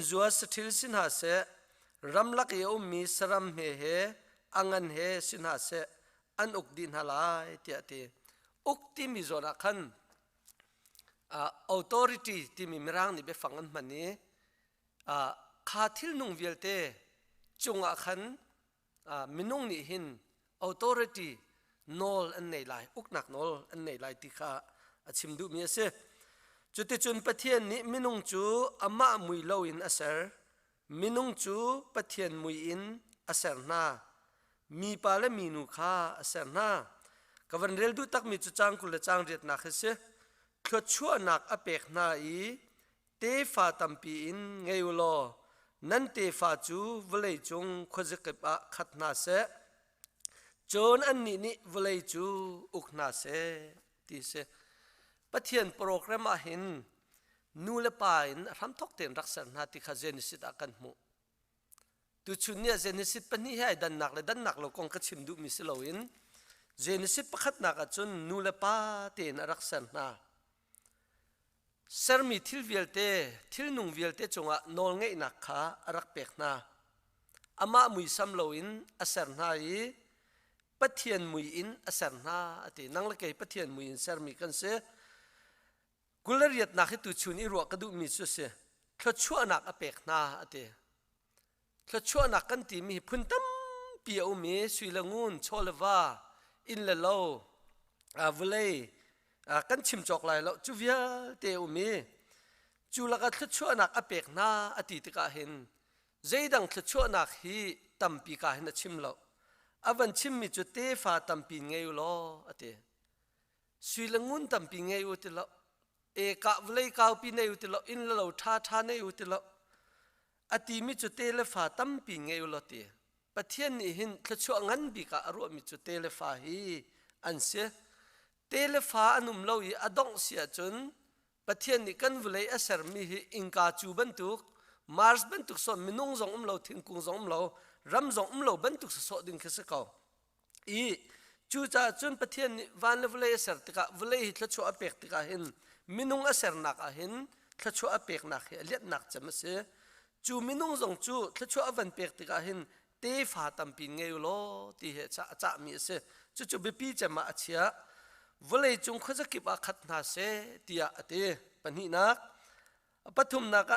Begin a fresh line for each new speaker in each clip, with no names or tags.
zua sathil sin ha se ramlak ye ummi saram he he angan he sin ha se an ukdin halai tia te ukti mi zona khan authority ti mi mirang ni be fangan mani khathil nung velte chunga khan minung ni hin authority nol an nei lai uknak nol an nei lai ti kha achim du mi se chuti chun pathian ni minung chu ama mui lo in asar minung chu pathian mui in asar na mi pa le mi nu kha asar na kavan rel du tak mi chu chang kul le chang ret na khse khlot chua nak apek na I te fa tampi in ngeulo nan te fa chu vlei chung khojek pa khatna se chon an ni vlei chu ukna se ti se pathian program a hin nu le pa in ram thok ten raksan na ti kha genesis akan mu tu chunia genesis pani hai dan nak lo kong ka chim du mi se lo in genesis pakhat na ka chun nu le pa ten raksan na sermi thil velte thil nung velte chunga nol ngei nak kha arak pek na ama mui sam lo in asar na I pathian mui in asar na ati nang le kai pathian mui in sermi kan se kulariat na khitu chuni ro ka du mi su se thachua nak apek na ati thachua nak kan ti mi phuntam pi au mi suilangun cholwa in le lo avlei kan chim chok lai lo chu via te u mi chu la ka thachua nak apek na ati ti ka hin zeidang thachua nak hi tampi ka hin chim lo avan chim mi chu te fa tampi ngei lo ati suilangun tampi ngei u ti lo e ka vlei ka pi nei u ti lo in lo tha nei u ti lo ati mi chu te le fa tampi ngei lo ti pathian ni hin thachua ngan bi ka aro mi chu te le fa hi an se te le fa anum lo I adong sia chun pathian ni kan vlei asar mi hi inka chu ban tuk mars ban tuk so minung zong lo thingkung zong lo ram zong lo ban tuk so ding khase ka I chu cha chun pathian ni van le vlei asar tika vlei hi thachua apek tika hin minung asar nak a hin thachua apek nak he let nak cham se chu minung zong chu thachua avan pek tika hin te fa tampi ngei lo ti he cha mi se chu be pi chama achia vlei chung khojaki ba khatna se tia ate pani nak pathum naka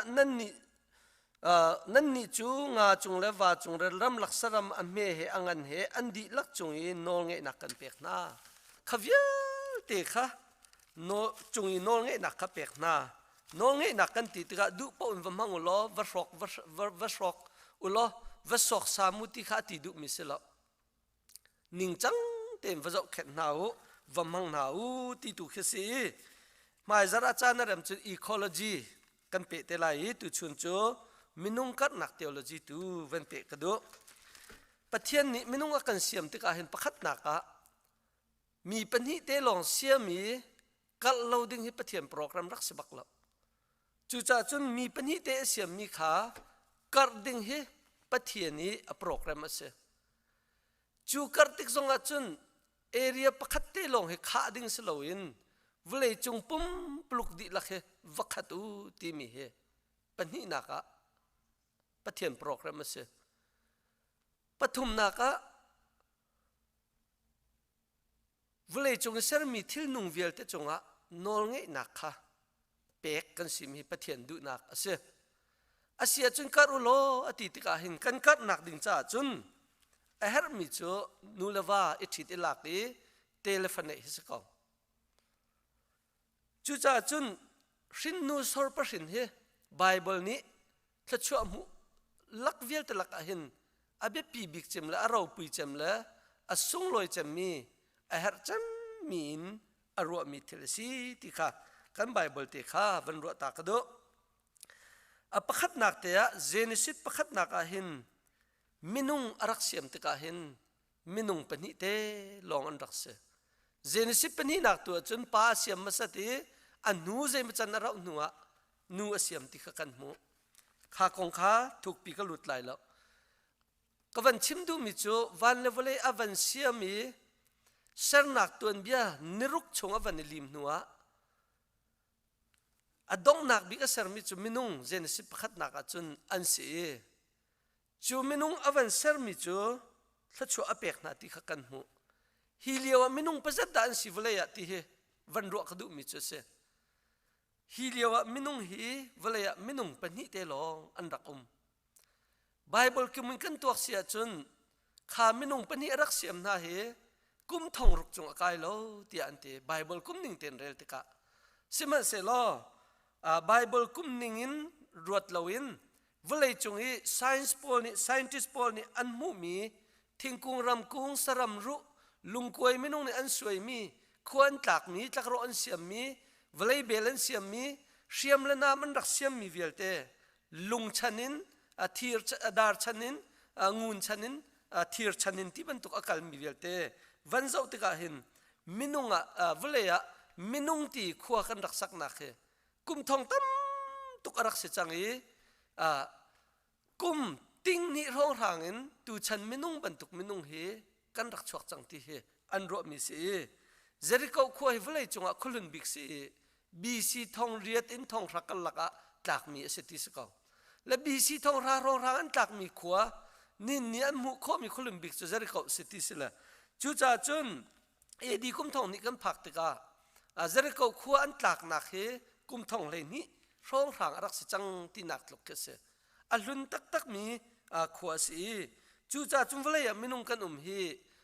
nan ni chu nga chung le wa chung re ram laksaram ame he angan he andi lak chung I nol nge nakan pek na khavya te kha no chung I nol nge nak ka pek na nol nge nakan ti tika du po vamang ulo vasrok ulo vasok samuti kha ti du miselo ning chang tem vazo khet nau vamang nau ti tu khisi mai zara chana ram chu ecology kan pe te lai tu chun chu Minung Karhnak Theology tu ven pe kadu pathian ni minung kan siam te ka hen pakhat na ka mi pani te long siam mi kal loading hi pathian program rak sebak lo chu cha chun mi pani te siam mi kha kar ding hi pathian ni a program ase chu kar tik zonga chun area pakhat te long he kha ding se lo in vlei chung pum pluk di la he vakhatu ti mi he pani na ka pathian program ase pathum na ka vlei chung ser mi thil nung vel te chunga nol ngei na kha pek kan sim hi pathian du nak ase asia chun karulo ati tika hin kan kar nak ding cha chun a her mi chu nulawa ithit ilaki telephone hi se ko chu cha chun shin nu sor pa shin he bible ni thachua mu lak vel te lak a hin abe pi bik chem la aro pui chem la asung loi chem mi a her chem min aro mi thelsi ti kha kan bible te kha van ro ta ka do a pakhat nak te ya genesis pakhat nak a hin minung arak siam te ka hin minung pani te long an rak se genesis pani nak tu chun pa siam masati anu je ma chan ra nuwa nu asiam ti kha kan mu kha kong kha thuk pi ka lut lai lo kavan chim du mi chu van level avan siami sernak tuan bia niruk chunga van lim nuwa adong nak bi ka ser mi chu minung Genesis pakhat nak achun an si chu minung avan ser mi chu thachu apek na ti kha kan mu hiliawa minung pazat da an si vleya ti he van ro khadu mi chu se hiliawa minung hi vleya minung pani te long an rakum Bible ki mun kan tuak sia chun kha minung pani arak siam na he kum thong ruk chung akai lo ti an te Bible kum ning ten rel te ka siman se lo Bible kum ning in ruat lawin vlei chung hi scientist pol ni an mu mi thingkung ram kung saram ru lungkoi minung ni an suai mi khuan tlak mi tlak ro an siam mi vlei belen siam mi siam le na man rak siam mi velte lung chanin thir dar chanin ngun chanin thir chanin ti ban tuk akal mi velte van zau te ka hin minunga vleya minung ti khuwa kan rak sak na khe kum thong tam tuk arak se changi kum ting ni rong rangin tu chan minung ban tuk minung he kan rak chuak chang ti he an ro mi si Jericho khuwa hi vlei chunga khulun bik si BC thong riat in thong rakal laka tlak mi se ti se ka la BC thong ra rong rang an tlak mi khuwa nin ni an mu kho mi khulun bik chu Jericho se ti se la chu cha chun edi kum thong ni kan phak te ka Jericho khuwa an tlak nak he kum thong le ni rong rang arak se chang ti nak lok ke se alun tak tak mi khuwa si chu cha chung vlei ya minung kan hi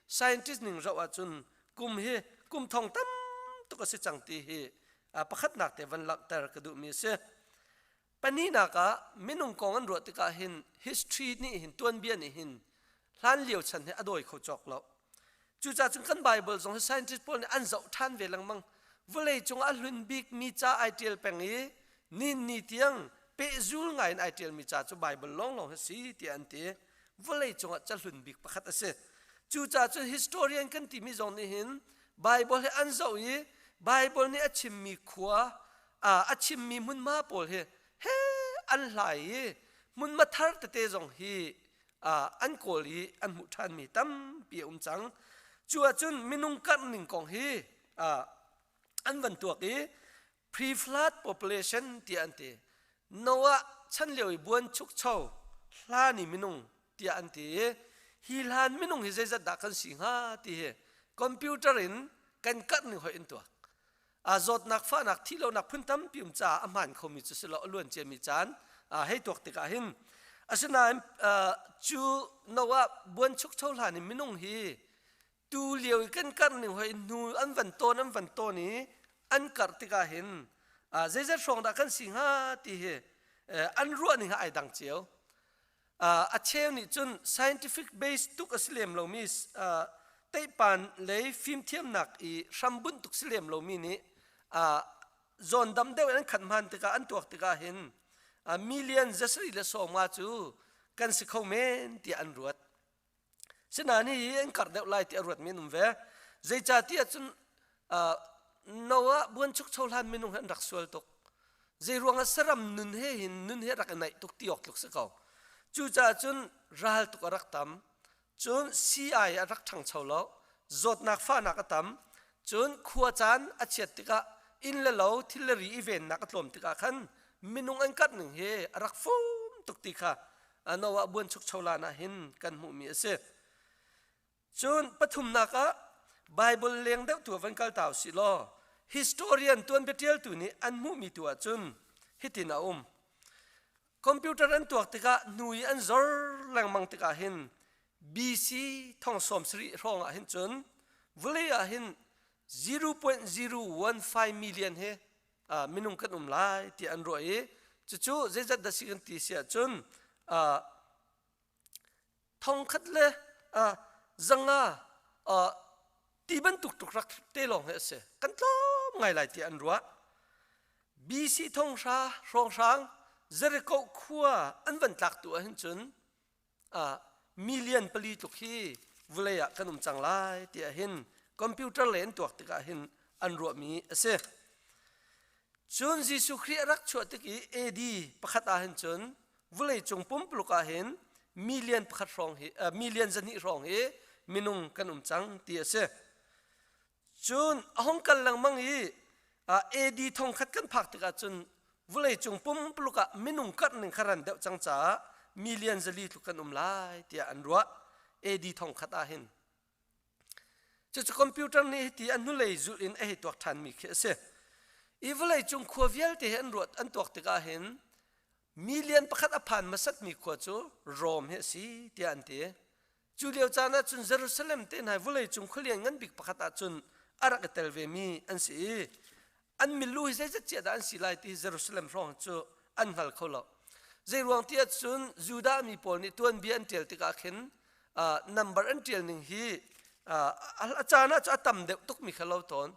scientist ning rawa chun kum he kum thong tam to ka se chang ti hi pakhat nak te van lak tar ka du mi se pani na ka minung kong an ro ti ka hin history ni hin tuan bia ni hin hlan liu chan he adoi kho chok lo chu cha chung kan Bible jong scientist pol ni an zau than ve lang mang vlei chung a hlun bik mi cha ITL pengi nin ni tiang pe zul ngai ITL mi cha chu Bible long long si ti an te vlei chung a cha hlun bik pakhat ase chu cha chu historian kan ti mi jong ni hin Bible he an zau yi Bible ni achim mi khuwa achim mi mun ma pol he an lai mun ma thar te jong hi an koli an mu than mi tam pi chang chu chun minung kan ning kong hi an van tuak hi pre-flood population ti an te Noah chan lewi buan chuk chau hla ni minung ti an te hi hlan minung hi zai da kan sing ha ti he computer in kan kat ni hoi in tuak zot nak fa nak thilo nak phun tam pium cha aman khomi chu selo luan che mi chan hei tuak te ka hin asina chu Noah buan chuk chau hla ni minung hi tu liu kan kan ni hoi nu an van to ni an kar ti ka hin zai zai song da kan sing ha ti he an ruan ni ha ai dang cheu a cheu ni chun scientific base tuk aslem lo mi tei pan lei phim thiam nak I rambun tuk slem lo mi ni zon dam deu an khan man te ka an tuak te ka hin million zasri le so ma chu kan si kho men ti an ruat sinani an kar deu lai ti ruat min ve zai cha ti chun Noah buan chuk chaulan minung han rak sual tok zai ruanga saram nun he rak nai tuk tiok tuk se ko chu cha chun ral tuk rak tam chun CI rak thang chaulo zot nak fa nak tam chun khuwa chan achet tika in le lo thilleri event nak tlom tika khan minung an kat ning he rak fum tuk tika Noah buan chuk chaulana hin kan mu mi ase chun pathum naka Bible leng deuh tu van kal taw si lo historian tuan betel tu ni an mu mi tu chun hitina computer an tuak tika nui an zor lang mang tika hin BC thong som sri rong a hin chun vle a hin 0.015 million he minung kan lai ti an roi chu zezat da sigan ti sia chun thong khat le zanga ti ban tuk tuk rak te long he se kan tlom ngai lai ti an ruwa BC thong sha rong sang Jericho khuwa an van tlak tu hin chun million pali tuk hi vleya kanum chang lai ti a hin computer len tuak tika hin an ruwa mi ase chun Jesu Christ rak chua tiki AD pakhat a hin chun vlei chung pum pluka hin million pakhat rong hi million zani rong hi minung kanum chang ti ase chun ahong kal lang mang hi AD thong khat kan phak tika chun วุเลยจงปุ่มปลุกะมินุงกัดหนึ่งขรันเดวจังจ้ามิเลียนจะลีทุกันลายที่อันรัวดีทองขัดอาหินจะคอมพิวเตอร์นี้ที่อันนู้เลยจุลินตัวทันมีเคสอีวุเลยจงขวบเยลที่อันรัวอันตัวติกาหินมิเลียนประคัดอภันมาสัตมีขวดจูโรมเฮสีที่อันเตจูเลียวจานะจุนเยรูซาเล็มเตนให้วุเลยจงขลียงเงินบิกประคัดจุนอารักเตลเวมีอันสีอันมิลูฮิเซจะเจียดอันสิไลที่เยรูซาเล็มร้องจูอันฮัลเขาลเจรวงที่จุนยูดามีปอนี่ตัวบีอันเทลติกาขินnumber อันเทลหนึ่งฮีอาจารย์น่าจะทำเด็กตุกมีขลุ่ตอน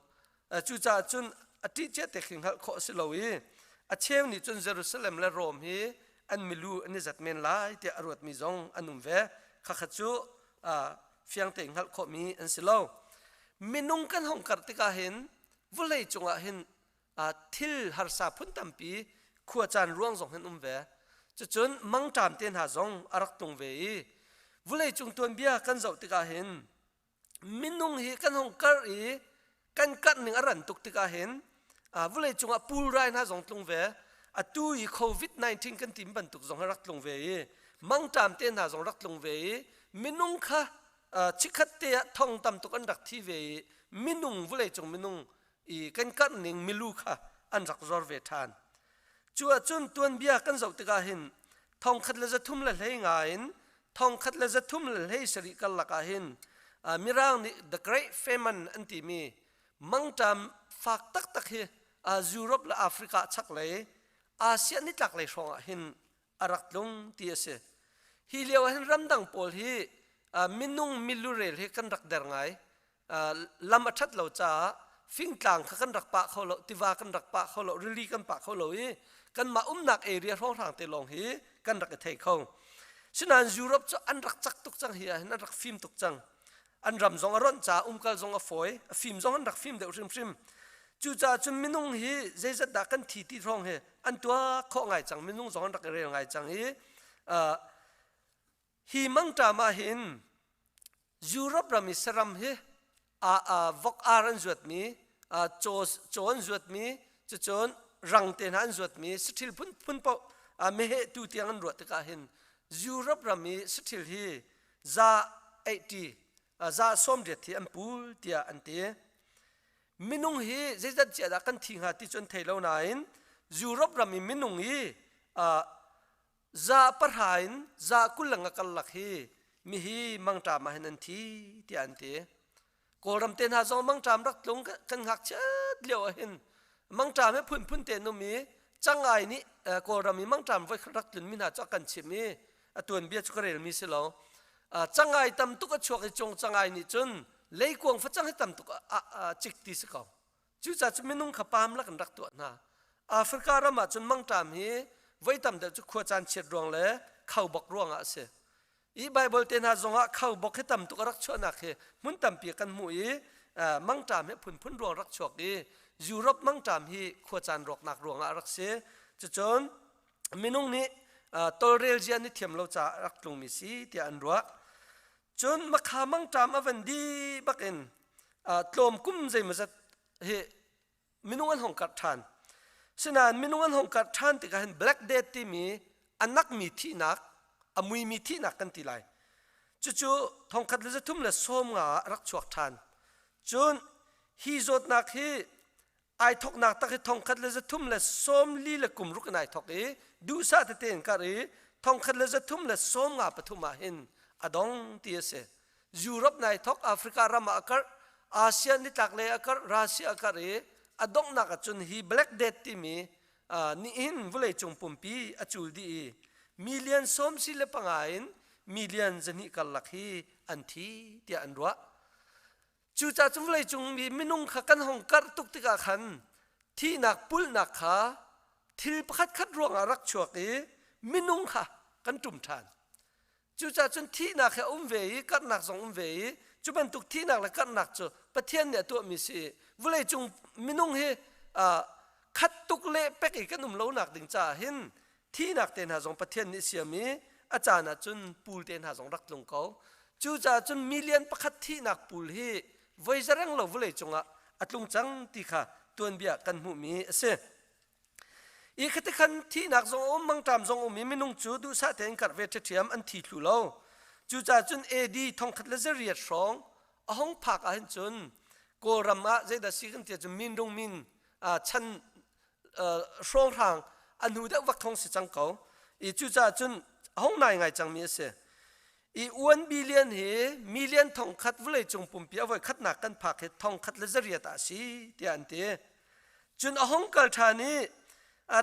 จูจ่าจุนอาทิตย์เจ็ดเด็กขิงฮัลข้อสิลวีอาเชวนี่จุนเยรูซาเล็มและโรมฮีอันมิลูอันนี้จัดเมนไลที่อรวดมีจงอันนุ่มเวข้าขจูเฟียงเต็งฮัลข้อมีอันสิลาวมินุงกันห้องกัดติกาเห็นวุเลยจงอาเห็นทิลฮาร์ซาพุ่นตัมปีขวดจานร่วงจงเห็นเวจะจนมังจามเตียนหาจงอารักตรงเววุเลยจงตัวเบียกันเจ้าติกาเห็นมินุงฮีกันห้องกัดกันกัดหนึ่งอรันตุกติกาเห็นวุเลยจงปูไรหาจงตรงเวตุยโควิด-19กันติมบันตุกจงรักตรงเวมังจามเตียนหาจงรักตรงเวมินุงค่ะชิคัตเตะทองตำตุกันรักที่เวมินุงวุเลยจงมินุงกันกัดหนึ่งมิลูค่ะอันรักจอร์เวทานจัวจุนตัวเบียกันเจ้าติกาเห็นทองขัดละจะทุ่มละให้งานทองขัดละจะทุ่มละให้สริกันละกาเห็นมิร่างนี่ the great famine อันที่มีมังจามฝากตักเฮยุโรปและแอฟริกาชักเลยอาเซียนนี่ตักเลยช่องเห็นอารักลงที่เสฮิเลียวเห็นรำดังโพลฮีมินุงมิลูเรลให้กันรักเดินไงลำอัดเราจ้าฟิงต่างกันรักปะเขาเราติวากันรักปะเขาเราริลีกันปะเขาเรากันมาหนักเอเรียท้องทางเตลองฮีกันรักเทยเขาฉะนั้นยุโรปจะอันรักจักตุกจังเฮียนันรักฟิล์มตุกจังอันรำจงอร้อนจ้ากัลจงอฝอยฟิล์มจงอันรักฟิล์มเดือดฟิล์มจู่จ้าจุนมินุงฮีเจจัดดักกันทีที่ท้องเฮอันตัวข้อไงจังมินุงจงอันรักเรียงไงจังฮีมังจามาเห็นยุโรปรามิสรัมเฮวอกอารันจวดมีโจนจวดมีจะโจนรังเตนันจวดมีสติลพุ่นเปาเมเหตุที่อันรัวตกาเห็นยุโรปรามิสติลฮีซาซาสมเด็จที่อันปูที่อันเตมินุงฮีเจจัดเจดากันทิ้งหาที่จนเทเลวนายนยุโรปรามิมินุงฮีซาปะหายนซากุลังกัลลักฮีมิฮีมังตามาเห็นที่อันเตกอรำเตนหาจงมังจามรักลงกันหักเชิดเลี้ยวเห็นมังจามให้พุ่นเตนนมีจังไงนี่กอรำมีมังจามไว้รักลุนมินาจักกันชิมีตัวเบียจุกเรลมีสิลจังไงตำตุกชวกจงจังไงนี่จนเลยกวงฟัดจังให้ตำตุกจิกตีสกาวจู่จ่าจะไม่นุ่งขับปามลักกันรักตัวน่ะแอฟริการำมาจนมังจามฮีไว้ตำเดี๋ยวจะขวดจานเฉียดรวงเลยเข้าบอกรวงเสียอีไบเบิลเตนหาจงเข้าบอกให้ตำตุกรักชั่วนักเฮมุนตำเปียกันมุยมังจามให้พุ่นรวงรักชวกดียุโรปมังจามฮีขวดจานรอกนักรวงรักเสียจะจนมินุงนี้ตัวเรียลเจียนนี่เทียมเราจะรักลงมิสีที่อันรัวจนมาขามังจามอวันดีบักเอ็นตลมกุ้มใจมาจัดเฮมินุงอันหงกัดทานฉะนั้นมินุงอันหงกัดทานที่ก็เห็น black death ที่มีอันนักมีที่นักมุยมีที่นักกันทีไรจู่ๆทองคัดเลยจะทุ่มเลยส้มงารักชวกทานจนฮีโจดนักฮีไอทอกนักตักทองคัดเลยจะทุ่มเลยส้มลีเลยกลุ่มรุกนายทอกดูซาเตนกันทองคัดเลยจะทุ่มเลยส้มงาปฐุมมาหินอดองที่เสยุโรปนายทอกแอฟริการามาอักอาเซียนนี่ตักเลยอักรัสเซียอักอดองนักจนฮีแบล็กเดดที่มีนี่อินวุเลยจงปุ่มปีอจูลดีมิเลียนสมศิลปังไงมิเลียนจะนิกัลลักฮีอันที่ที่อันรัวจู่จ่าจุ่มเลยจุ่มมีมินุงขักันห้องกัดตุกติกาขันที่นักปุลนักขาที่พัดคัดรวงรักชวกมินุงขากันจุ่มทานจู่จ่าจุ่มที่นักแค่เวกัดนักสองเวจุ่มเป็นตุกที่นักและกัดนักจู่ประเทศเนี่ยตัวมิสิวุเลยจุ่มมินุงเฮคัดตุกเละเป็กอีกกันนุ่มเล่าหนักดึงจ่าเห็นที่นักเตนหาจงประเทศนิเซียมีอาจารย์จนปูลเตนหาจงรักลงเขาจู่จ่าจนมิเลียนประคัดที่นักปูลฮีไว้จะเร่งเราวุเลยจงอัดลงจังตีค่ะตัวเบียกันหูมีเส อีกขันที่นักทรงมังตามทรงมีมินุงจูดูซาเตนกัดเวทเทียมอันที่ทุเลาจูจ่าจุนเอดีทองคัดเลเซเรียดสองห้องพักอันจุนโกรำใจดัสิกันเตียจุนมินดงมินชันช่องทางอันหูได้วักทองสิจังเก่าอีจูจ่าจุนห้องไหนไงจังมีเสอี1 billionเฮมิลเลียนทองคัดวิเลยจงปุ่มเปียไว้คัดหนักกันพักเฮทองคัดเลเซเรียดอาศีเตียนเตจุนห้องกัลทานี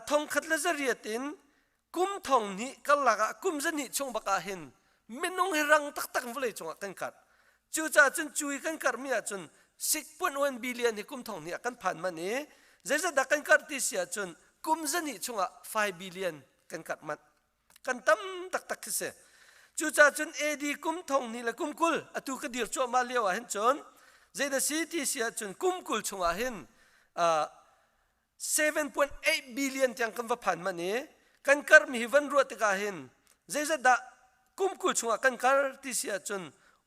ทองคัดเลเซเรียตินกุมทองนี้กัลลักกุมจะนี่ชงบักอาหินมินงเฮรังตักวิเลยจงกันกัดจูจ่าจุนจุยกันกัดมีอาจุน6.1 billionเฮกุมทองนี้กันผ่านมานี้เจจะดักกันกัดที่เสียจุนกุมจะนี่ชง5 billion กันกัดมันกันตั้มตักที่เสียจูจ่าจุนเอดีกุมทองนี่ละกุมกุลอตุกดีร์ชัวมาเลียวเห็นจนเจดสีที่เสียจุนกุมกุลชงเห็น7.8 billion จังกันว่าผ่านมานี้กันกัดมีวันรัวติกาเห็นเจจะดักกุมกุลชงกันกัดที่เสียจุน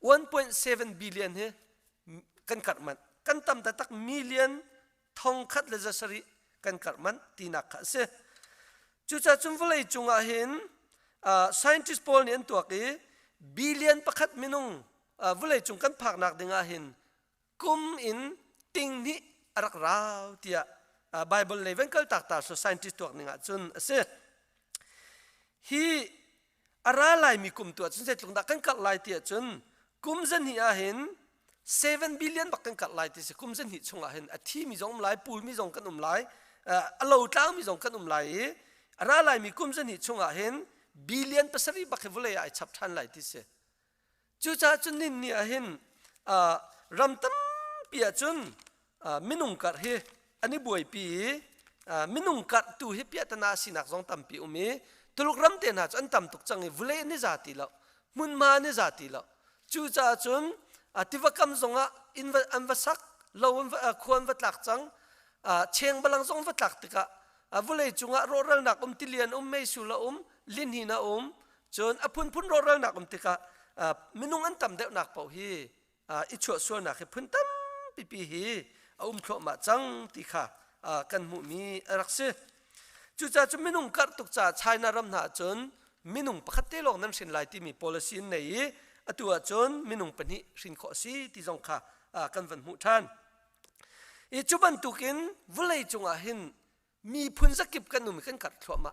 1.7 billionเฮกันกัดมันกันตั้มตักมิลเลียนทองคัดเลจะสรีกันกัดมันตีนักเสียจูจ่าจุนว่าเลยจงเห็นscientist Paul ni antua ki billion pakhat minung vulai chung kan phak nak dinga hin kum in ting ni arak raw tia bible level kal tak ta so scientist tuak ninga chun ase hi ara lai mi kum tu chun se tlung da kan kal lai tia chun kum zan hi a hin 7 billion bak kan kal lai ti se kum zan hi chung a hin a thi mi jong lai pul mi jong kan lai a lo tang mi jong kan lai ara lai mi kum zan hi chung a hin billion pasari bakhe vule ai chap than lai ti se chu cha chun nin ni a hin ram tam pia chun minung kar he ani buai pi minung kar tu he pia tana sinak jong tam pi umi tuluk ram te na chan tam tuk changi vule ni zati lo mun ma ni zati lo chu cha chun tivakam zonga in anvasak lo khon vatlak chang cheng balang zong vatlak tika vule chunga roral nak tilian mei su la lin hi na chon apun pun roral nak tika minung an tam de nak pau hi i chu so nak phun tam pi pi hi thlo ma chang ti kha kan mu mi rakse chu cha chu minung kar tuk cha china ram na chon minung pakhat te long nam sin lai ti mi policy nei atua chon minung pani sin kho si ti jong kha kan van mu than i chu ban tukin vulai chunga hin mi phun zakip kan nu mi kan kar thlo ma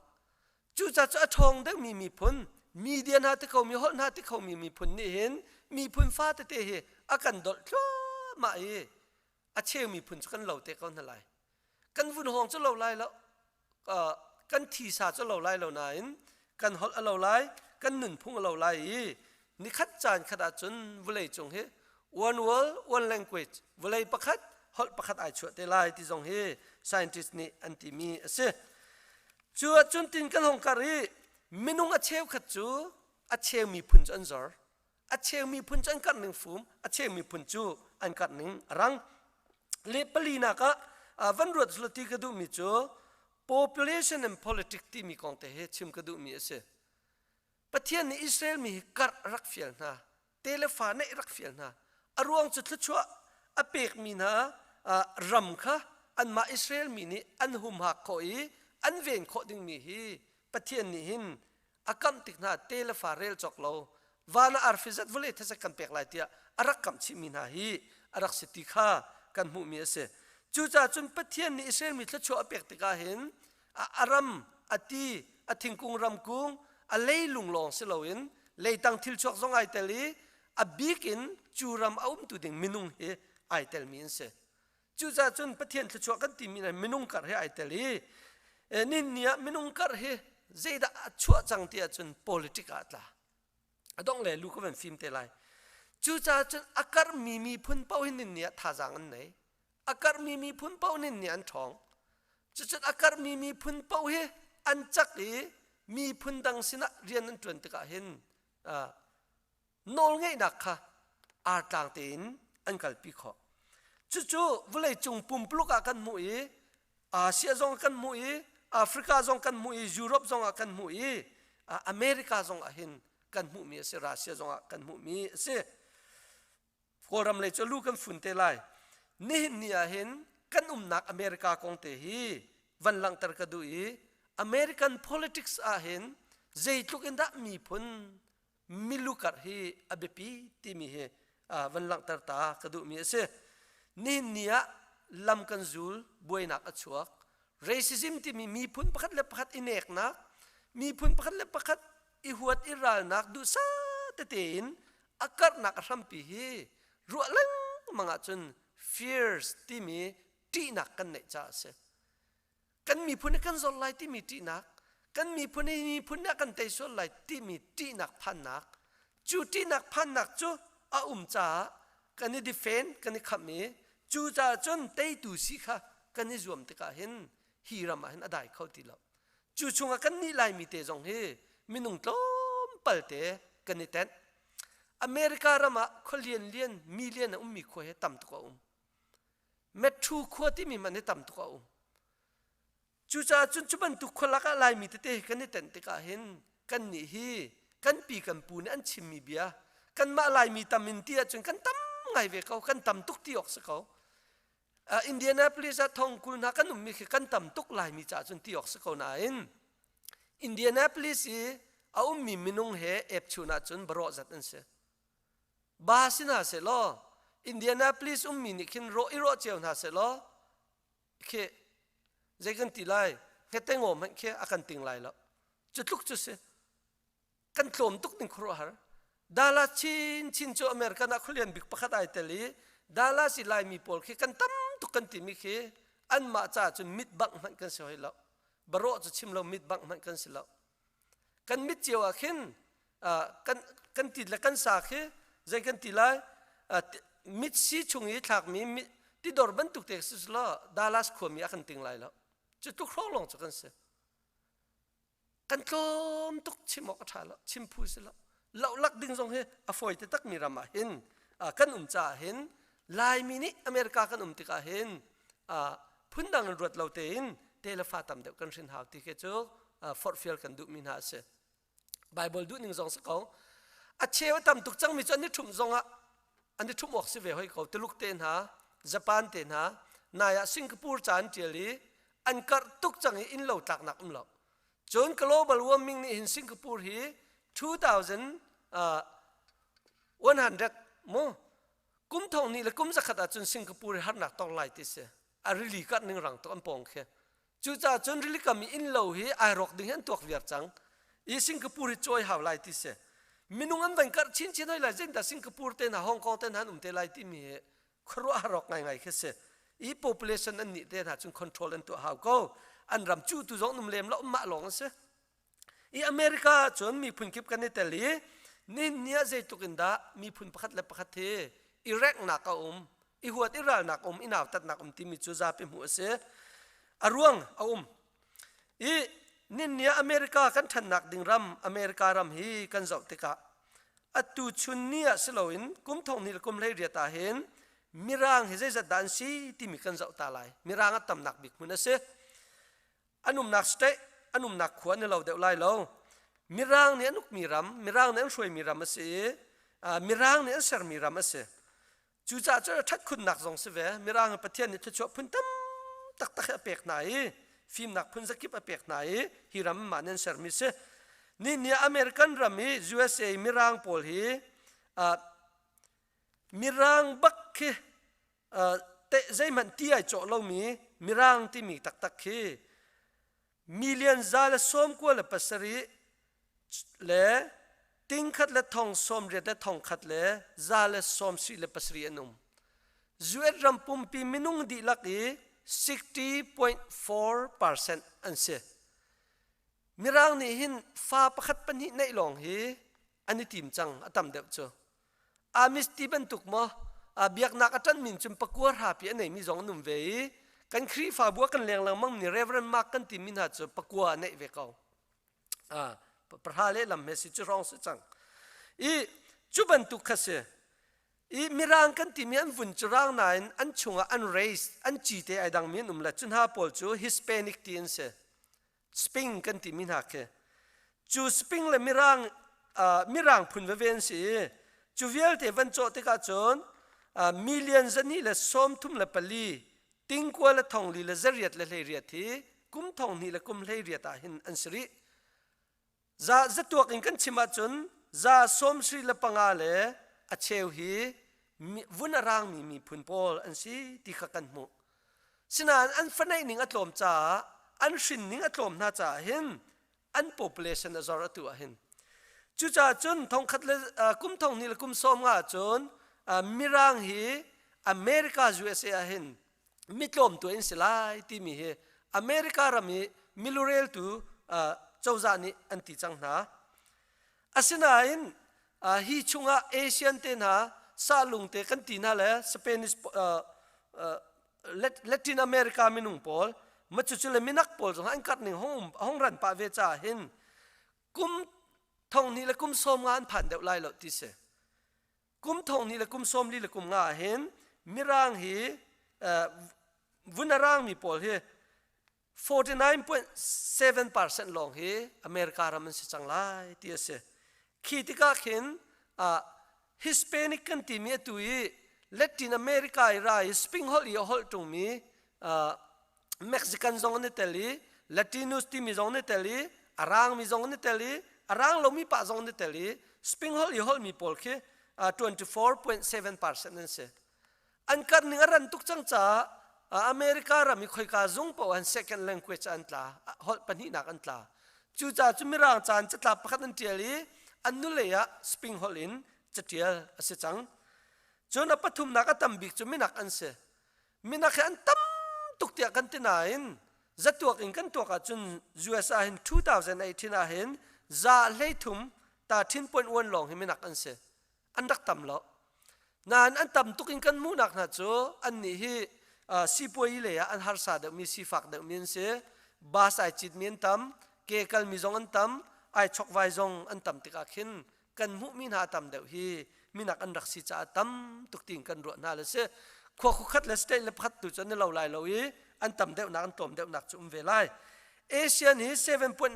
chu cha cha thong de mi phun media na te khau mi hol na te khau mi phun ni hen mi phun fa te he akan dol thlo ma e a che mi phun kan lo te kon halai kan vun hong chu lo lai lo kan thi sa chu lo lai lo na in kan hol lo lai kan nun phung lo lai ni khat chan khada chun vulai chung he one world one language vulai pakhat hol pakhat ai chu te lai ti jong he scientist ni anti mi ase chu chun tin kan hong kari minung a cheu khat chu a cheu mi phun chan zor a cheu mi phun chan kan ning fum a cheu mi phun chu an kan ning rang le palina ka van rot sloti ka du mi chu population and politics ti mi kong te he chim ka du mi ase pathian ni Israel mi kar rak fial na telefa ne rak fial na arwang chu thlu chua a pek mi na ram kha an ma Israel mi ni an hum ha khoi an ven kho ding mi hi pathian ni hin akam tikna telefa rel chok lo wana arfizat vule thasa kan pek lai tia arak kam chi mi na hi arak se ti kha kan mu mi ase chu cha chun pathian ni Israel mi thla chu a pek tika hin aram ati athingkung ram kung a leilung long se loin leitang thil chok zong ai teli a bikin churam aum tu ding minung he ai tel min se chu cha chun pathian thla chu kan ti mi na minung kar he ai teli nin nia minung kar he zeida chua chang tia chun politika atla adong le lu ko ven film te lai chu cha chun akar mi phun pau hin nia tha jang an nei akar mi phun pau nin nia an thong chu chu akar mi phun pau he an chak e mi phun dang sina rian an tun tika hin nol ngei nak kha ar tang tin an kal pi kho chu chu vulai chung pum pluka kan mu e Asia zong kan mu e Africa zong kan mu e Europe zong kan mu e America zong hin kan mu mi se Russia zong kan mu mi se forum le chu lu kan fun te lai ni nia hin kan nak America kong te hi van lang tar ka du e American politics ahen zeitluk inda mi phun milukar hi abepi timi he van lang tar ta kadu mi ase ni nia lam kan zul boina ka chuak racism timi mi phun pakhat le pakhat inek na mi phun pakhat le pakhat I huat iral nak du sa tein akar nak rampi hi rualang mga chun fears timi ti nak kan nei cha se kan mi phun kan zol lai timi ti nak kan mi phun kan te so lai timi ti nak phan nak chu ti nak phan nak chu a cha kan ni defend kan ni khami chu cha chun te tu si kha kan ni zuam te ka hin hi rama hin adai khau ti lo chu chunga kan ni lai mi te jong he minung tlom palte kan ni ten America rama kholian lian million mi kho he tam to ko metru kho ti mi man tam to ko chu cha chun chu ban tu khola ka lai mi te kan ni ten te ka hin kan ni hi kan pi kan pu ni an chim mi bia kan ma lai mi tam min tia chun kan tam ngai ve kau kan tam tuk ti ok sa kau Indianapolis a thong kul na kan mi kan tam tuk lai mi cha chun ti ok sa kau na in Indianapolis I a mi minung he ep chuna chun baro zat an se ba sina se lo Indianapolis mi ni kin ro I ro cheu na se lo ke zegan ti lai ke tengom han ke akan ting lai lo chutluk chu se kan tlom tuk ning khro har dala chin chu America na khulian bik pakhat ai teli dala si lai mi pol ke kan tam tuk kan ti mi ke an ma cha chun mit bang man kan se hoi lo baro chu chim lo mit bang man kan se lo kan mit chewa khin kan ti la kan sa khe zegan ti lai mit si chungi thak mi ti dor ban tuk tek sis lo dalas khomi akan ting lai lo chu tuk khro long chu kan se kan tlom tuk chimok tha lo chimpu se lo lo lak ding jong he a foi te tak mi rama hin kan cha hin lai mi ni America kan ti ka hin phundang ruat lo te in telefa tam de kan rin hau ti ke chu for fiel kan du min ha se Bible du ning jong sa ko a chewa tam tuk chang mi chu ni thum zonga ani thum ok se ve hoi ko te luk ten ha Japan ten ha naya Singapore chan cheli an kar tuk chang in lo tak nak lo chon global warming ni in Singapore hi 2100 mo kum thong ni le kum zakhat chun Singapore har nak tong lai ti se a really kat ning rang to an pong khe chu cha chun really kam in lo hi a rok ding hen tok viar chang I Singapore choi haw lai ti se minung an van kar chin hoi lai zen da Singapore te na Hong Kong te han te lai ti mi khro a rok ngai khe se I population an ni te na chun control an to haw ko an ram chu tu jong num lem lo ma long se I America chon mi phun kip kan ni teli ni nia zai tukinda mi phun pakhat le pakhat the Iraq na ka I huat Iral na ka inaw tat na ti mi chu za pe mu se aruang I nin nia America kan than nak ding ram America ram hi kan zau te ka atu chun nia seloin kum thong ni kum le ria ta hen mirang he zai dan si ti mi kan zau ta lai mirang atam nak bik mun se anum nak ste anum nak khwan ne lo de lai lo mirang ne anuk miram mirang ne shoi miram se mirang ne ser miram se chu cha cha that khun nak jong se ve mirang pathian ni chu phun tam tak tak apek nai film nak phun zakip apek nai hiram manen ser mi se ni nia American rami USA mirang pol hi mirang bakhe te zai man ti ai cho lo mi mirang ti mi tak tak khi million zala som ko le pasari le ting khat le thong som re le thong khat le zala som si le pasari anum zuet ram pum pi minung di laki 60.4% an se mirang ni hin fa pakhat pani nei long hi ani tim chang atam deuh chu amis ti ban tuk mo biak nak atan min chum pakuar ha pi nei mi zong num ve kan Khrihfa bua kan leng lang mang ni Reverend Mark kan ti min ha chu pakua nei ve kau prhale lam message rong se chang I chu ban tuk khase I mirang kan ti mi an vun churang nain an chunga an race an chi te ai dang min la chun ha pol chu Hispanic tin se sping kan ti min ha ke chu sping le mirang phun ve ven si chu vial te van cho te ka chon millions ani le som thum le pali ting ko le thong li le zariat le riat thi กุมทองนี่และกุมเลยเรียตาหินอันสริจะตัวกินกันชิมาจนจะสมสรีละปังอาเลอเชวฮีวุนรางมีพุนโพลอันสีที่ขักันมุสินานอันฟันในนิ่งอัตลมจ่าอันสินนิ่งอัตลมน่าจ่าหินอัน population อันจอร์ตัวหินจุจ่าจนทองขัดเลยกุมทองนี่และกุมสมงาจนมิรางฮีอเมริกา USA หินมิตลมตัวอินสิไลที่มีเฮอเมริการามิลูเรลตัวเจ้าจานี่อันที่จังนะอาศินาอินฮีชุงะเอเชียนเตนะซาลุงเตกันตีน่าเลยสเปนิสเลตินอเมริกามินุงปอลมาจุดเลยมินักปอลสองอันกัดหนึ่งห้องรันป่าเวจ่าเห็นกุมทองนี่และกุมสมงานผ่านเดวไลหลอติเสกุมทองนี่และกุมสมลีและกุมงาเห็นมิรางฮีวุนรางมีปอลเฮ 49.7% ลงเฮอเมริการามันสิจังไลที่เสขีดก็เห็นฮิสเปนิกกันที่มีตัวเลตินอเมริกาอีไรสปริงฮอลอีฮอลตรงมีเม็กซิกันซองนี่เตลีเลตินุสที่มีซองนี่เตลีอารางมีซองนี่เตลีอารางเรามีป่าซองนี่เตลีสปริงฮอลอีฮอลมีพอลเค 24.7% นั่นเสอันกันหนึ่งรันทุกจังจ้าอเมริกาเรามีคอยกาซงปออัน second language อันตลาฮอลปัญหาหนักอันตลาจู่จ้าจุมิรางจานจะตลาประคันอันเทียลีอันนู้เลยอะสปริงฮอลอินจะเทียเสียจังจนปฐุมนักตั้มบิกจุมินักอันเสมินักอันตั้มตุกเตียกันที่ไหนจะตัวกินกันตัวกันจน US อัน2018อันจะเลยทุ่มตา10.1ลงให้มินักอันเสอันดักตั้มแล้วนานอันตั้มตุกินกันมูนักนะจูอันนี้ฮีซีป่วยเลยอันฮาร์ซาเดมีซีฟักเดมีนเสบาสไอจิตมีนตั้มเกกัลมีจงอันตั้มไอชกไวจงอันตั้มติกาขินกันมุมินหาตั้มเดฮีมินักอันรักสิจ่าตั้มตุกติงกันรัวน่าเลยเสขวคุขัดเลสเตเลพัดตุจนเราไล่เราอีอันตั้มเดวนักอันตอมเดวนักจุ่มเวลัยเอเชียนี่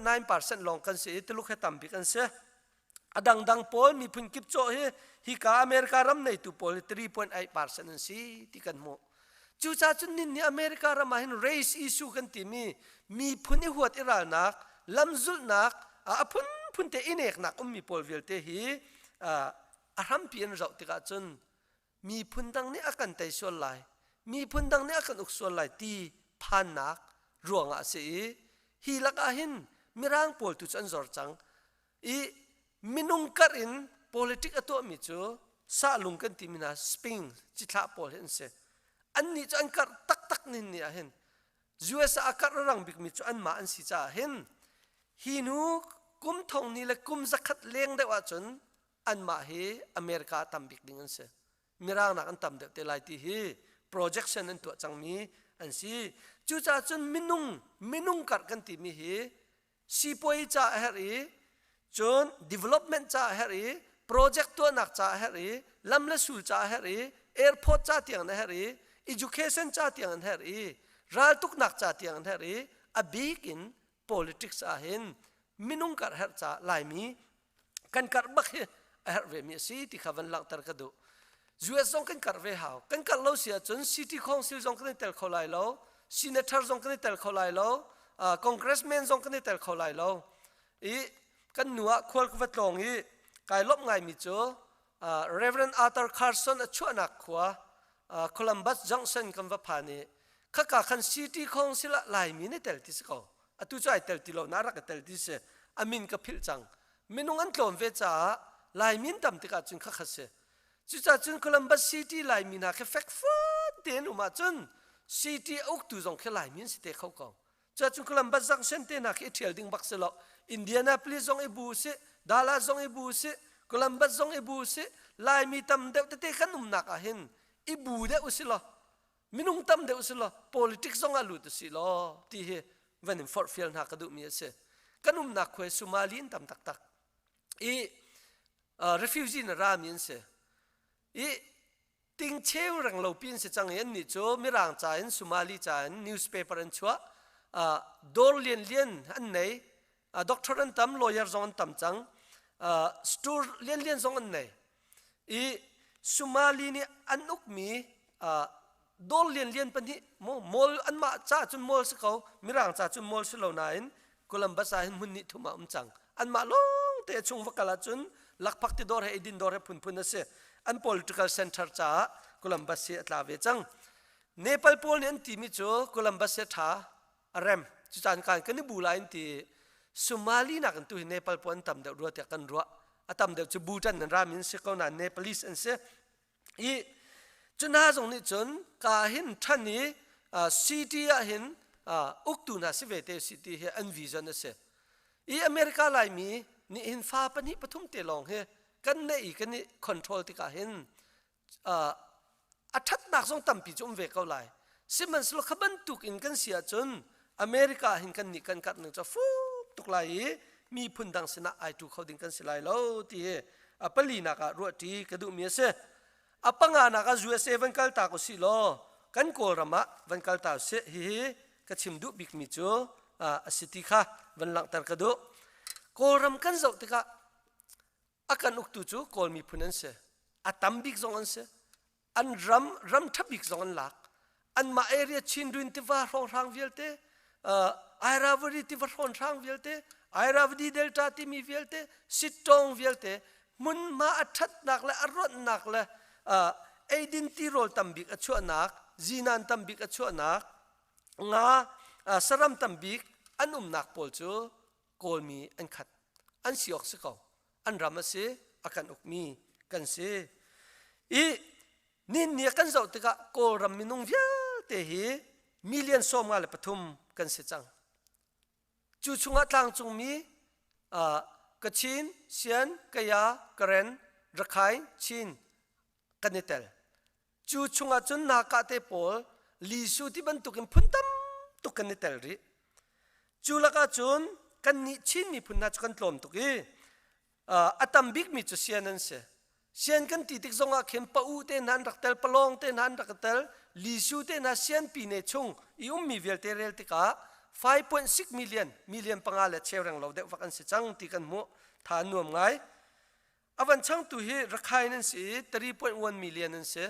7.9% ลงกันเสียตลุกให้ตั้มบิกันเสียอดังโพลมีพุ่งกิบโจฮิกาอเมริการำในตุโพล 3.8% นั่นสิที่กันโมจู่จ้าจุนนินนี่อเมริการำมาเห็น race issue กันที่มีพุ่งหัวอิรานักลำจุลนักพุ่งเตอินเอกนักมีโพลเวลเตฮีอารมณ์เปลี่ยนเราติกาจนมีพุ่งดังนี้อาการไตส่วนไหลมีพุ่งดังนี้อาการอุกส่วนไหลที่พันนักรวงอาศัยฮีลักอาหินมีร่างโพลตุจันจอร์จังมินุงการิน politic ตัวมิจูสาลุงกันที่มินาสปริงจิตลาโพลเห็นเสอันนี้จะอันการตักนินนี่เห็น US อาการรังบิกมิจูอันมาอันสิจ้าเห็นฮีนูกุมทองนี่และกุมสักขัดเลี้ยงได้ว่าจนอันมาเฮอเมริกาตั้มบิกดิ้งอันเสมีร่างนักอันตั้มเดตไลที่เฮ projection อันตัวจังมีอันสิจู่จ้าจนมินุงกัดกันที่มีเฮซีป่วยจ้าเฮรีจน development จ้าเฮรี project ตัวนักจ้าเฮรีลำเละสูจ้าเฮรี airport จ้าเตียงเฮรี education จ้าเตียงเฮรีรัฐทุกนักจ้าเตียงเฮรีอบิกิน politics อาเห็นมินุงกัดเฮรจ้าลายมีกันกัดบักเฮเฮรเวมีสิที่ขวันหลังตระกดู US จงกันกัดเวหาวกันกัดเราเสียจน city council จงกันเตลเขาไล่เรา senator จงกันเตลเขาไล่เราcongressman จงกันเตลเขาไล่เรากันหนัวควรกวัดลงกายลบไงมิจูRev.Dr.Hai Carson ช่วยนักขวาColumbus Junction กันว่าผ่านนี้ข้ากับคัน city council หลายมีนี่เตลที่สกอตุจ่ายเตลที่เราน่ารักเตลที่เสอามินกับพิลจังมินุงอันกลมเวจ้าหลายมินตั้มติกาจุนข้าเสจุดจุน Columbus City หลายมินหาแค่แฟกฟัดเดนอุมาจุน city อุกตุจงแค่หลายมินสิเตเขากองจุด Columbus Junction เตนักเที่ยวดิ่งบักเสลอIndianapolis จงอิบูสิDallas จงอิบูสิ Columbus จงอิบูสิลายมีตั้มเดวเตขันอุมนักอาหินอิบูเดอุสิลอมินุงตั้มเดอุสิลอ politics จงอาลุตุสิลอที่เฮวันนี้ฟอร์ฟิลนักกระดูมีเสกันอุมนักคุยสุมาลีนตั้มตักrefugee นรามีเสติงเชวรังเราพินเสจังเห็นนี่โจมีร่างจ่ายสุมาลีจ่าย newspaper อันชัวดอลเลียนอันไหนDoctor อันตั้ม lawyer จงอันตั้มจังstore เลียนจงอันไหนสุมาลีนี่อันอุกมี ดอลเลียนปนิมอลอันมาจ้าจุนมอลสเขามิรังจ้าจุนมอลสโลนายนโคลัมบัสาหินมุนนิทุมาจังอันมาลงเตะชงวักลาจุนลักพักติดอร์เฮดินดอร์เฮพุนนะเสอัน political center จ้าโคลัมบัสเสียตลาเวจังเนปาลโพลเนี่ยทีมิจูโคลัมบัสเสียท่าเรมจุดการกันนี่บูไลน์ที่สุมาลีนักตัวเนปาลโพลตั้มเดือดรัวแต่กันรัวตั้มเดือดจะบูจันนั่นรามินเสกเอาหน้าเนปาลิสอันเสอีจนหาตรงนี้จนกาหินท่านนี้ซิตี้หินอุกตุนาสิเวเตซิตี้เฮอันวิจันเสอีอเมริกาไลมีนี่หินฟ้าปนิปทุมเตลองเฮกันเนี่ยอีกันนี่คอนโทรลที่กาหินอัฐนักส่งตั้มปีจมเวกเอาไลสิมันสโลขบันตุกอินกันเสียจนอเมริกาหินกันนี่กันกัดหนึ่งจะฟูตุกไลมีพุ่นดังสนะไอตุเขาดิ้งกันสิไลแล้วที่ปลีนักรัวที่กระดูมีเสอปังงานักจูเอเซวันกัลตากุสิโลกันโกรมะวันกัลตาเสฮีกชิมดุบิกมิจูสิติค่ะวันหลังตากระดูโกรมกันเจ้าติกะอาการอุกตุจูโกลมีพุ่นนั่นเสตัมบิกซองอันเสอันรัมทับบิกซองอันหลักอันมาเอเรียชินดุนติวาร์รางเวลเตไอราวดีติวาร์รางเวลเตไอราวดีเดลต้าติมีเวลเตสิตองเวลเตมุนมาอัฐนักและอรรถนักและไอดินตีโรลตัมบิกอชัวนักจีนันตัมบิกอชัวนักงาสรัมตัมบิกอันนักโพลจูโกลมีอันขัดอันสิออกสิเขาอันรามาเสอาการอุกมีกันเสอีนี่เนี่ยกันเจ้าติกะโกลรำมินุงเวียเตหีมิลเลียนสมงาเลปทุมกันเสจังจูชุงอัตลังจงมีกะชินเซียนกะยากะเรนรักไข่ชินกันนิเตลจูชงอาจุนนาคาเตปอลลีสูที่บรรทุกพุ่นตั้มตุกันนิเตลรีจูลักอาจุนกันนิชินมีพุ่นนาจุกันตลอมตุกีอัตัมบิกมีจุเซียนันเสเซียนกันติติกซงอาเข็มปะอูเตนันรักเตลปลองเตนันรักเตลลีสูเตนัเซียนปีเนชงอีมีเวลเตเรลติกา 5.6 million ปังอาเลเชรังเราเด็กฟักันสิจังติกันมุฐานนวมไงอวันช่างตุฮีรักไข่นั่นสิ 3.1 million นั่นสิ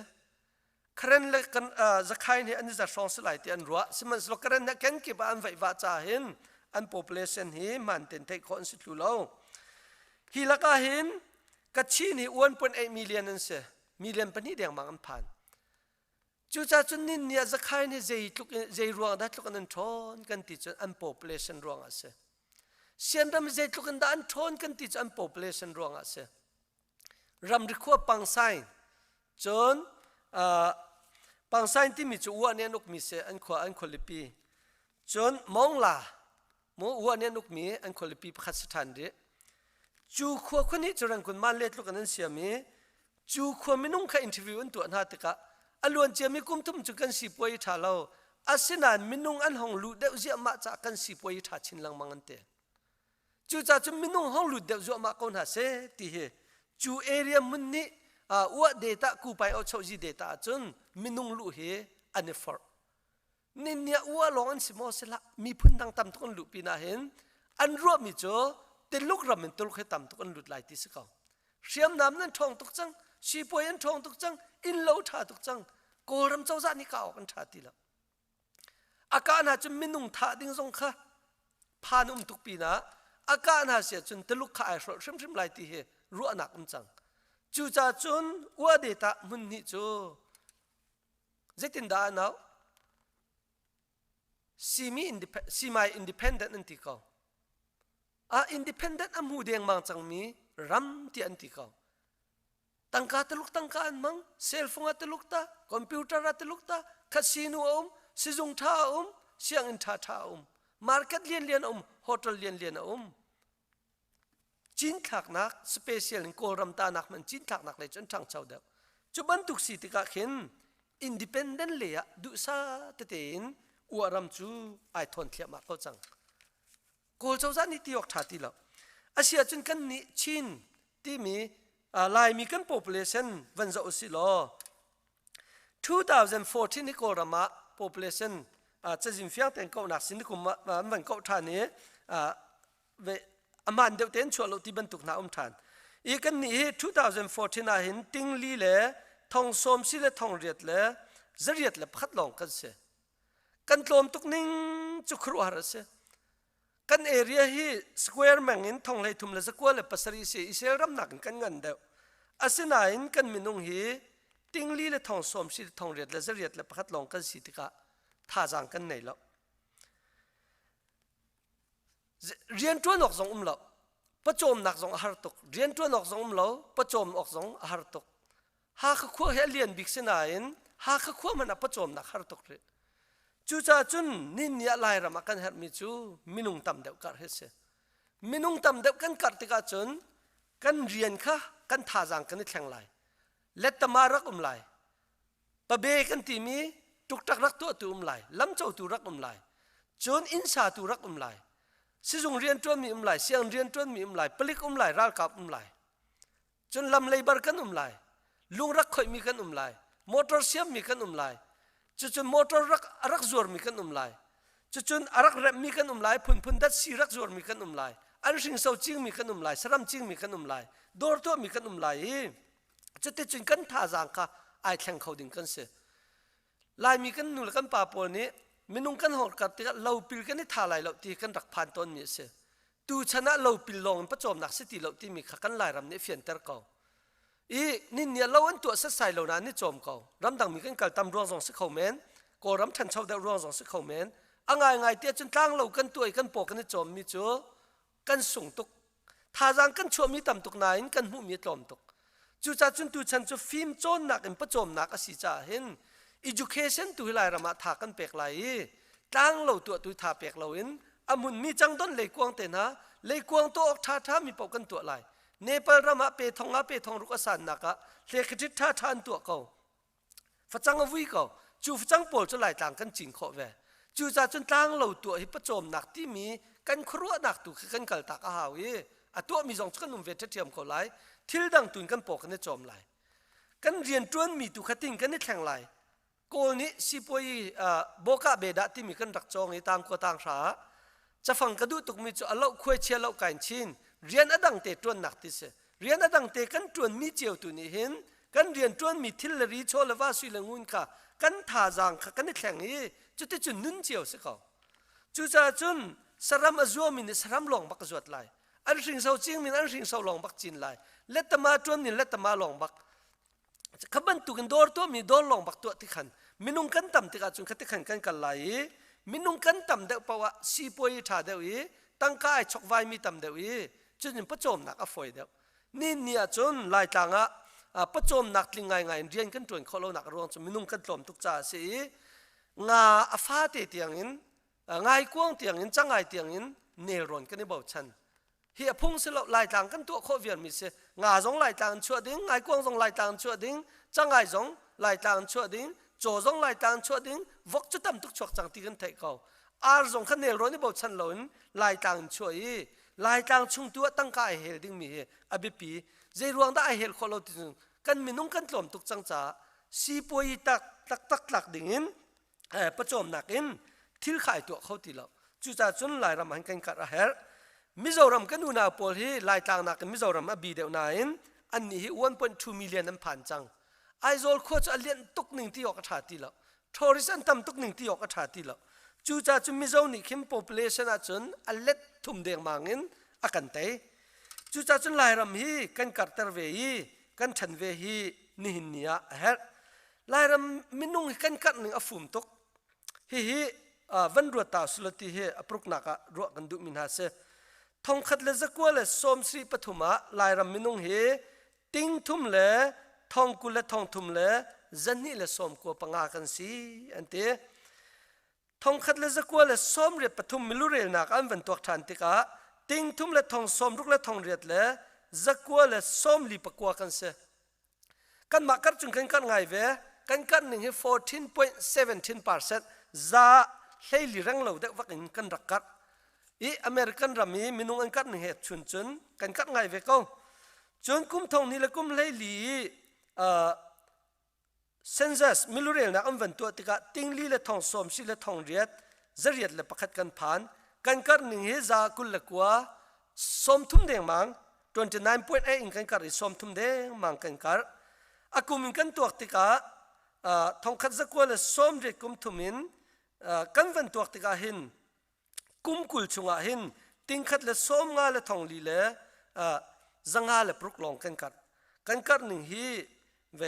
ครันเล็กกันรักไข่เนี่ยอันนี้จะส่งสลายที่อันรัวสมันสโลครันเนี่ยกันเก็บอันไว้ว่าจ่าเห็นอัน population ฮีมันเต็นเทคคนสิทุเราฮีลักเห็นกัดชีนี่ 1.8 million นั่นสิ million ปนี้เดียงมังอันผ่านจู่จ้าจนนินเนี่ยรักไข่เนี่ยใจรวงได้ทุกอันทอนกันติดจนอัน population รวงอ่ะสิเสียนรำใจทุกอันได้อันทอนกันติดจนอัน population รวงอ่ะสิรำริขวบปังไซน์จนปังไซน์ที่มีจูอันนี้นุกมีเสอันขวาอันคนลิปีจนมองล่ะมองอันนี้นุกมีอันคนลิปีประคัตสถานเดจูขวบคนนี้จรังคนมาเล็ดลูกอันนั้นเสียมีจูขวบไม่นุ่งแค่อินเทอร์วิวอันตัวอันหาติกะอล้วนเจียมีกุมทุ่มจุกันสีป่วยท่าเราอาศินันไม่นุ่งอันห้องลุดเดวเจียมาจากกันสีป่วยท่าชินลังมังอันเตจูจ้าจนไม่นุ่งห้องลุดเดวเจียมาคนหาเสตีเฮจูเอเรียมุนนี่ว่าเดต้ากูไปเอาเช่าจีเดต้าจนมินุงลุเฮอันนี้ฟอร์นี่เนี่ยว่าลองอันสิมอสละมีพุ่นดังตำทุกคนลุปีน่าเห็นอันรวบมีจ่อเตลุกรำมันตุลให้ตำทุกคนลุหลายที่สิเขาเสียมน้ำนั้นทองทุกจังชีปวยอันทองทุกจังอินเล่าท่าทุกจังโกรำเจ้าจานี่ก้าวกันท่าทีละอาการอาจจะมินุงท่าดิ้งทรงค่ะพานุมทุกปีนะอาการอาเสียจนเตลุกขายรถชิมหลายที่เฮรู้อนักจังจู่จ้าจนว่าเดต้ามุนนี่จู่เจตินดาหนาวซีไม่อินดิเพนเดนต์อันที่เขาอินดิเพนเดนต์อันหูเดียงมังจังมีรัมที่อันที่เขาตั้งการตลุกตั้งการมังเซลโฟนตลุกตาคอมพิวเตอร์ตลุกตาคาสิโนซิจงท่าเสียงอินท่ามาร์เก็ตเลียนโฮเทลเลียนจินทักนักสเปเชียลโกลรัมตานักมันจินทักนักเลยจนทางเจ้าเดียวจุบันทุกสิ่งที่กเห็นอินดิเพนเดนต์เลยอะดูซาเตนอวรัมจูไอทอนเทียมากเขาจังโกลเจ้าจานี่ที่ออกท่าที่แล้วอาเซียจนกันนี่ชินที่มีลายมีกัน population วันจะอุสิโล2014นี่โกลรัมะ population จะจิมฟิงแต่งเขาหนักสินคุมมันเขาท่านี้อามันเดียวเต้นชัวร์เราที่บรรทุกน้าทานอีกันนี้2014น่ะเห็นติ้งลีเล่ทองสมศิลทองเรียดเล่ zariat le pakhat long kan se kan tlom tuk ning chu khru har se kan area hi square mangin thong lai thum le zakwa le pasari se isel ram nak kan ngan de asina in kan minung hi tingli le thong som si thong riat le zariat le pakhat long kan si tika tha jang kan nei lo rian tuan ok zong lo pachom nak zong har tuk rian tuan ok zong lo pachom ok zong har tuk ha kha khu he lian bik sina in ha kha khu man pachom nak har tuk re chu cha chun nin ya lai ram kan her mi chu minung tam deuh kar he se minung tam deuh kan kar tika chun kan rian kha kan tha jang kan thleng lai let tamarak lai pa be kan ti mi tuk tak rak tu lai lam chau tu rak lai chun in sa tu rak lai si jung rian tuan mi lai siang rian tuan mi lai pelik lai ral kap lai chun lam leibar kan lai lung rak khoi mi kan lai motor siam mi kan lai chun motor rak zor mi kan lai chun arak rep mi kan lai phun dat si rak zor mi kan lai an sing sau ching mi kan lai saram ching mi kan lai dor to mi kan lai chute chun kan tha jang kha ai thleng khau ding kan se lai mi kan nul kan pa pol ni minung kan hor kat tika lo pil kan ni tha lai lo ti kan rak phan ton mi se tu chana lo pil long pa chom nak se ti lo ti mi kha kan lai ram ni fian ter ko i nin nia lo an tu sa sai lo na ni chom ko ram dang mi kan kal tam ro jong se khau men ko ram than chau da ro jong se khau men angai ngai te chun tlang lo kan tuai kan po kan ni chom mi chu kan sung tuk tha jang kan chom mi tam tuk na in kan hu mi tlom tuk chu cha chun tu chan chu phim chon nak in pa chom nak a si cha hin education tu lai rama tha kan pek lai tang lo tu tha pek lo in amun mi chang don le kwang te na le kwang to ok tha mi pok kan tu lai nepal rama pe thong ru ka san naka le khit tha than tu ko phachang avui ko chu phachang pol chu lai tang kan ching kho ve chu cha chun tang lo tu hi pa chom nak ti mi kan khru nak tu kan kal tak a hawi a tu mi jong kan num ve thiam ko lai thil dang tun kan pok kan chom lai kan rian tuan mi tu khating kan ni thlang lai ko ni sipoi boka be da ti mi kan rak chong i tang ko tang sha cha phang ka du tuk mi chu alo khoi che lo kain chin rian adang te tuan nak ti se rian adang te kan tuan mi cheu tu ni hin kan rian tuan mi thil la ri cho la wa sui la ngun kha kan tha jang kha kan ni thlang i chu ti chu nun cheu se ko chu cha chun saram azwa mi ni saram long bak zot lai an ring sau ching min an ring sau long bak chin lai let tama tuan ni let tama long bak khaban tu kan dor to mi dor long bak to ti khan minung kan tam ti ka chung khati khan kan kal lai minung kan tam de pawa si poi tha de wi tang kai chok vai mi tam de wi chun pa chom nak a foi de ni nia chun lai tanga pa chom nak tlingai ngai rian kan tuan kholo nak rong chu minung kan tlom tuk cha si nga a fa te tiang in ngai kuang tiang in changai tiang in nel ron kan ni bau chan hi phung se lo lai tang kan tu kho vian mi se nga jong lai tang chua ding ngai kuang jong lai tang chua ding changai jong lai tang chua ding cho jong lai tang chua ding vok chu tam tuk chok chang ti kan thai ko ar jong khan nel ron ni bau chan lo in lai tang chua i lai tang chung tu tang kai hel ding mi he abi pi je ruang da ai hel kholo ti kan minung kan tlom tuk chang cha si poi tak ding in pa chom nak in thil khai tu kho ti lo chu cha chun lai ram han kan kar a her Mizoram kan una pol hi lai tang nak Mizoram a bi deu na in an ni hi 1.2 million an phan chang aizol kho cha lian tuk ning ti ok tha ti lo tourist an tam tuk ning ti ok tha ti lo chu cha chu mizo ni khim population a chun a let thum deng mangin a kan te chu cha chun lai ram hi kan kar ter ve hi kan than ve hi ni hin nia her lai ram minung kan kat ning a fum tuk hi van ru ta sulati he apruk na ka ro kan du min ha se thong khat le zakwa le som sri pathuma lai ram minung he ting thum le thong ku le thong thum le zanni le som ko panga kan si ante thong khat le zakwa le som re pathum milu re na kan van tok than tika ting thum le thong som ruk le thong riat le zakwa le som li pakwa kan se kan ma kar chung kan ngai ve kan ning he 14.17% za hlei li rang lo de wakin kan rakat i American rami minung an kat ni he chun kan kat ngai ve ko chun kum thong ni le kum lei li census milurel na am van to tika tingli le thong som si le thong riat zariat le pakhat kan phan kan kar ni he za kul le kwa som thum deng mang 29.8 in kan kar som thum deng mang kan kar akum kan to tika ทองคัดสักวันละส้มเรียกุมทุมินกันวันตัวติกาหินกุมกุลชงอาหินติงคัดละส้มงาละทองลีเล่จังหาละปลุกลองกันกัดหนึ่งฮีเว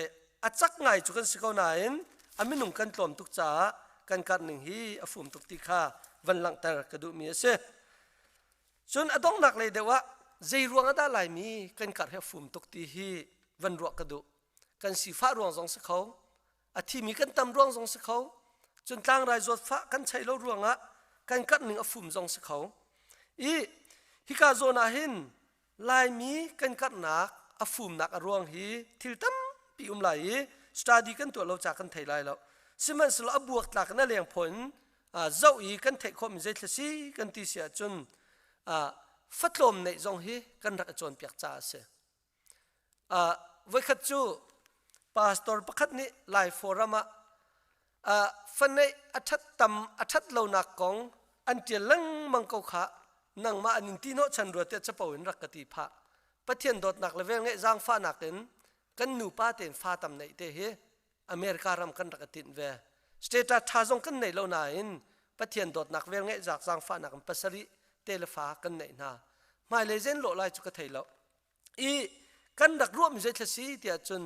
อัจักไงจุกันสิเขาหนาอินอามินุงกันตอมตุกจ้ากันกัดหนึ่งฮีอาฟุมตุกติคาวันหลังแต่กระดูมีเสส่วนอดองหนักเลยเดี๋ยวว่าใจรวงอดาลายมีกันกัดให้ฟุมตุกติฮีวันรวกระดูกันสีฟ้ารวงสองสิเขาอาทิมีกันตำรวงสองสิเขาจนกลางรายจดฟ้ากันใช้เรารวงอะกันกัดหนึ่งอาฟุมสองสิเขาอีฮิกาโซนาหินลายมีกันกัดหนักอาฟุมหนักอรวงฮีทิลตั้มปีไหลสตาดีกันตัวเราจากกันไทยไลแล้วสิมันสละบวกหลักนั่นเลี้ยงผลเจ้าอีกันไทยคมใจทศีกันตีเสียจนฟัดลมในจงฮีกันรักจนเปียกจ่าเสียวิคัตจูพาสตอร์ประคัตนี้ไลฟ์ฟอรัมฟันในอัฐตำอัฐเหล่านักของอันเจลังมังกรขานังมาอันนินโนชันรัวเตจะป่วยรักกติภะประเทศดอดนักเลเวงเงจางฟ้านักเต็นกันนูป้าเต็นฟ้าตำในเตะอเมริการำกันรักตินเวสเตตัสท่าจงกันในเหล่านั้นประเทศดอดนักเวงเงจากจางฟ้านักปัสริเตลฟ้ากันในนาไม่เลยเจนโลไลจุกไทยแล้วอีกันรักร่วมใจทศีเดียจน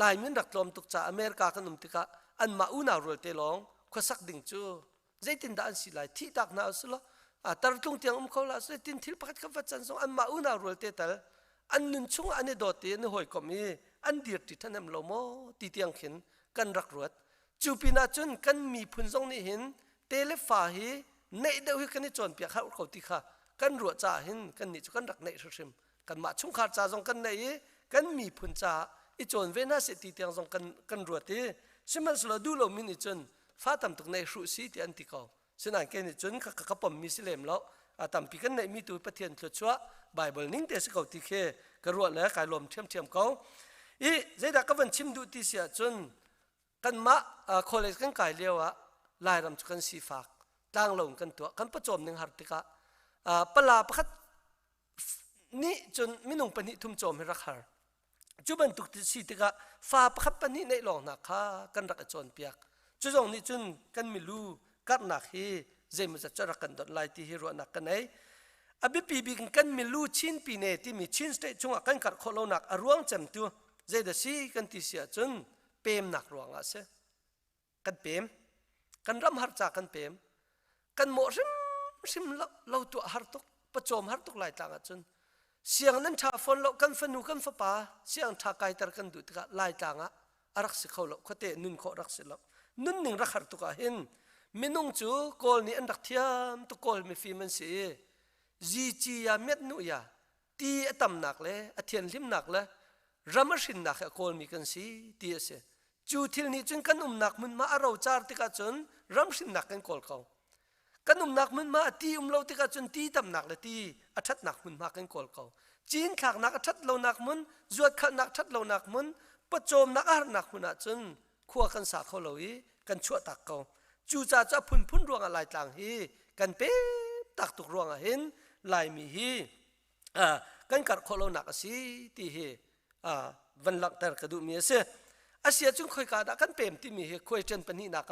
ลายมินรักลมตุกจ่าอเมริกากันนุ่มติกะอันมาอุนารัวเตลองข้อสักดิ่งจูใจตินดาอันสิลายที่ตักนาสุลตาตุงเตียงเขาละใจตินทิลปักกับวัจันทร์อันมาอุนารัวเตตลอันนุนชงอันนี้โดดเตียนหอยก็มีอันเดียดที่ท่านเอ็มโลโมตีเตียงเห็นกันรักรวดจูปีนาจนกันมีพุนทรงนี่เห็นเตลฟ้าฮีในเดือดกันนี่จนเปียกเขาเขาติค่ะกันรัวจ่าเห็นกันนี่จุกันรักในสุดกันมาชุ่มขาดจ่าจงกันในกันมีพุนจ่าอีจนเวน่าเสตีเตียงจงกันรัวตีซึ่งมันสละดูเรามินิจนฟ้าทำตรงในสุสีที่อันติเขาซึ่งนั่นแค่นี้จนข้าพมมิสเลมแล้วทำปีกันในมีตัวประเทศชัวชัวไบเบิลนิ่งเตสเขาที่แค่กระรัวแล้วกายลมเทียมเขาอีใจดักก็วันชิมดูที่เสียจนกันมาคอลเลจกันกายเลี้ยวลายรำจุกันสีฝากตั้งลงกันตัวกันประจมหนึ่งหาติกะปลาประคัดนี่จนมินุงปนิทุ่มโจมให้รักหาจุบันตุกติสีติกะฟ้าประคัดปนิในหลองนักข้ากันรักจนเปียกจุดนี้จนกันมิลูกัดหนักฮีเจมันจะรักกันดอดลายที่ฮิรัวนักกันไหนอบิปีบิกันมิลูชินปีเนที่มีชินสเตจงกันกัดโคโลนักอรวงจำตัวเจดสีกันที่เสียจนเปมหนักรวงอาเสกันเปมกันรำหัดจากกันเปมกันโมริมเราตัวหัดตุกประจมหัดตุกลายต่างจนเสียงนั้นชาฟอนเรากันฟันูกันฟ้าป่าเสียงชาไกตระกันดูตกลายต่างรักสิเขาเราเขาเตนุนเขารักสิเรานุนหนึ่งรักหัดตุกเห็นมินุงจูโกลนี่อันรักเทียมตุกโกลมีฟีมันสีจีจียาเม็ดนุยาตีอตำหนักเลยอเทียนลิมหนักเลยรำชินหนักโกลมีกันสีตีเสจูทิลนี้จนกันหนักมันมาเราจาร์ติกาจนรำชินหนักกันโกลเขากันหนักมันมาตีเราติกาจนตีตำหนักเลยตีอัฐหนักมันมากันโกลเขาจีนขักหนักอัฐเราหนักมันจวดขักหนักอัฐเราหนักมันประโจมหนักอัฐหนักมันจนขั้วกันสาเขาเลยกันชั่วตักเขาจูจ่าจะพุ่นรวงอะไรต่างฮีกันเป๊ะตักตุกรวงเห็นลายมีฮีกันกัดโคโลนักสิตีฮีวันหลังแต่กระดูมีเสอาเซียจุงค่อยกาดกันเปมที่มีค่อยเจนปนินัก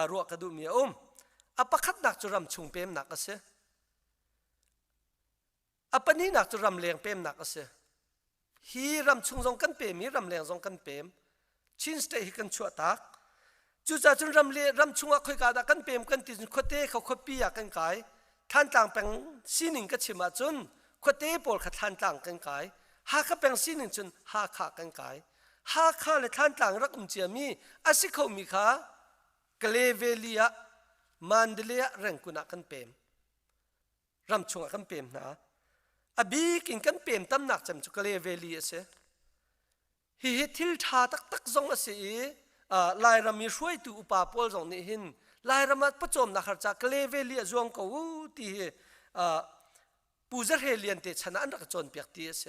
รัวกระดูมีประคัดนักจุรำชงเปมนักเสปนินักจุรำเลียงเปมนักเสฮีรำชงทรงกันเปมมีรำเลียงทรงกันเปมชินสเตย์กันชั่วตักจู่จ่าจนรำเลียรำชงค่อยกาดกันเปมกันติดขดเตเขาขดปียกันกายท่านต่างแปลงสีหนึ่งก็ชิมาจนขดเตปอลขัดท่านต่างกันกายหากแปลงสีหนึ่งจนหาขากันกายหาข้าเลยท่านต่างรักเจียมีอาศัยเขามีข้ากเลเวเลียมันเดเลียเร่งกุนักกันเปมรำชงกันเปมนะอบีกินกันเปมตั้มหนักจำจุกเลเวเลียเสฮิทิลทาตักจงเสียลายรำมีช่วยตัวอุปาปอลจงนี่หินลายรำมาประจมนักขัดจากเลเวเลียจงเขาที่ปูเจเฮเลียนเตชนะอันรักจนเปียกตีเส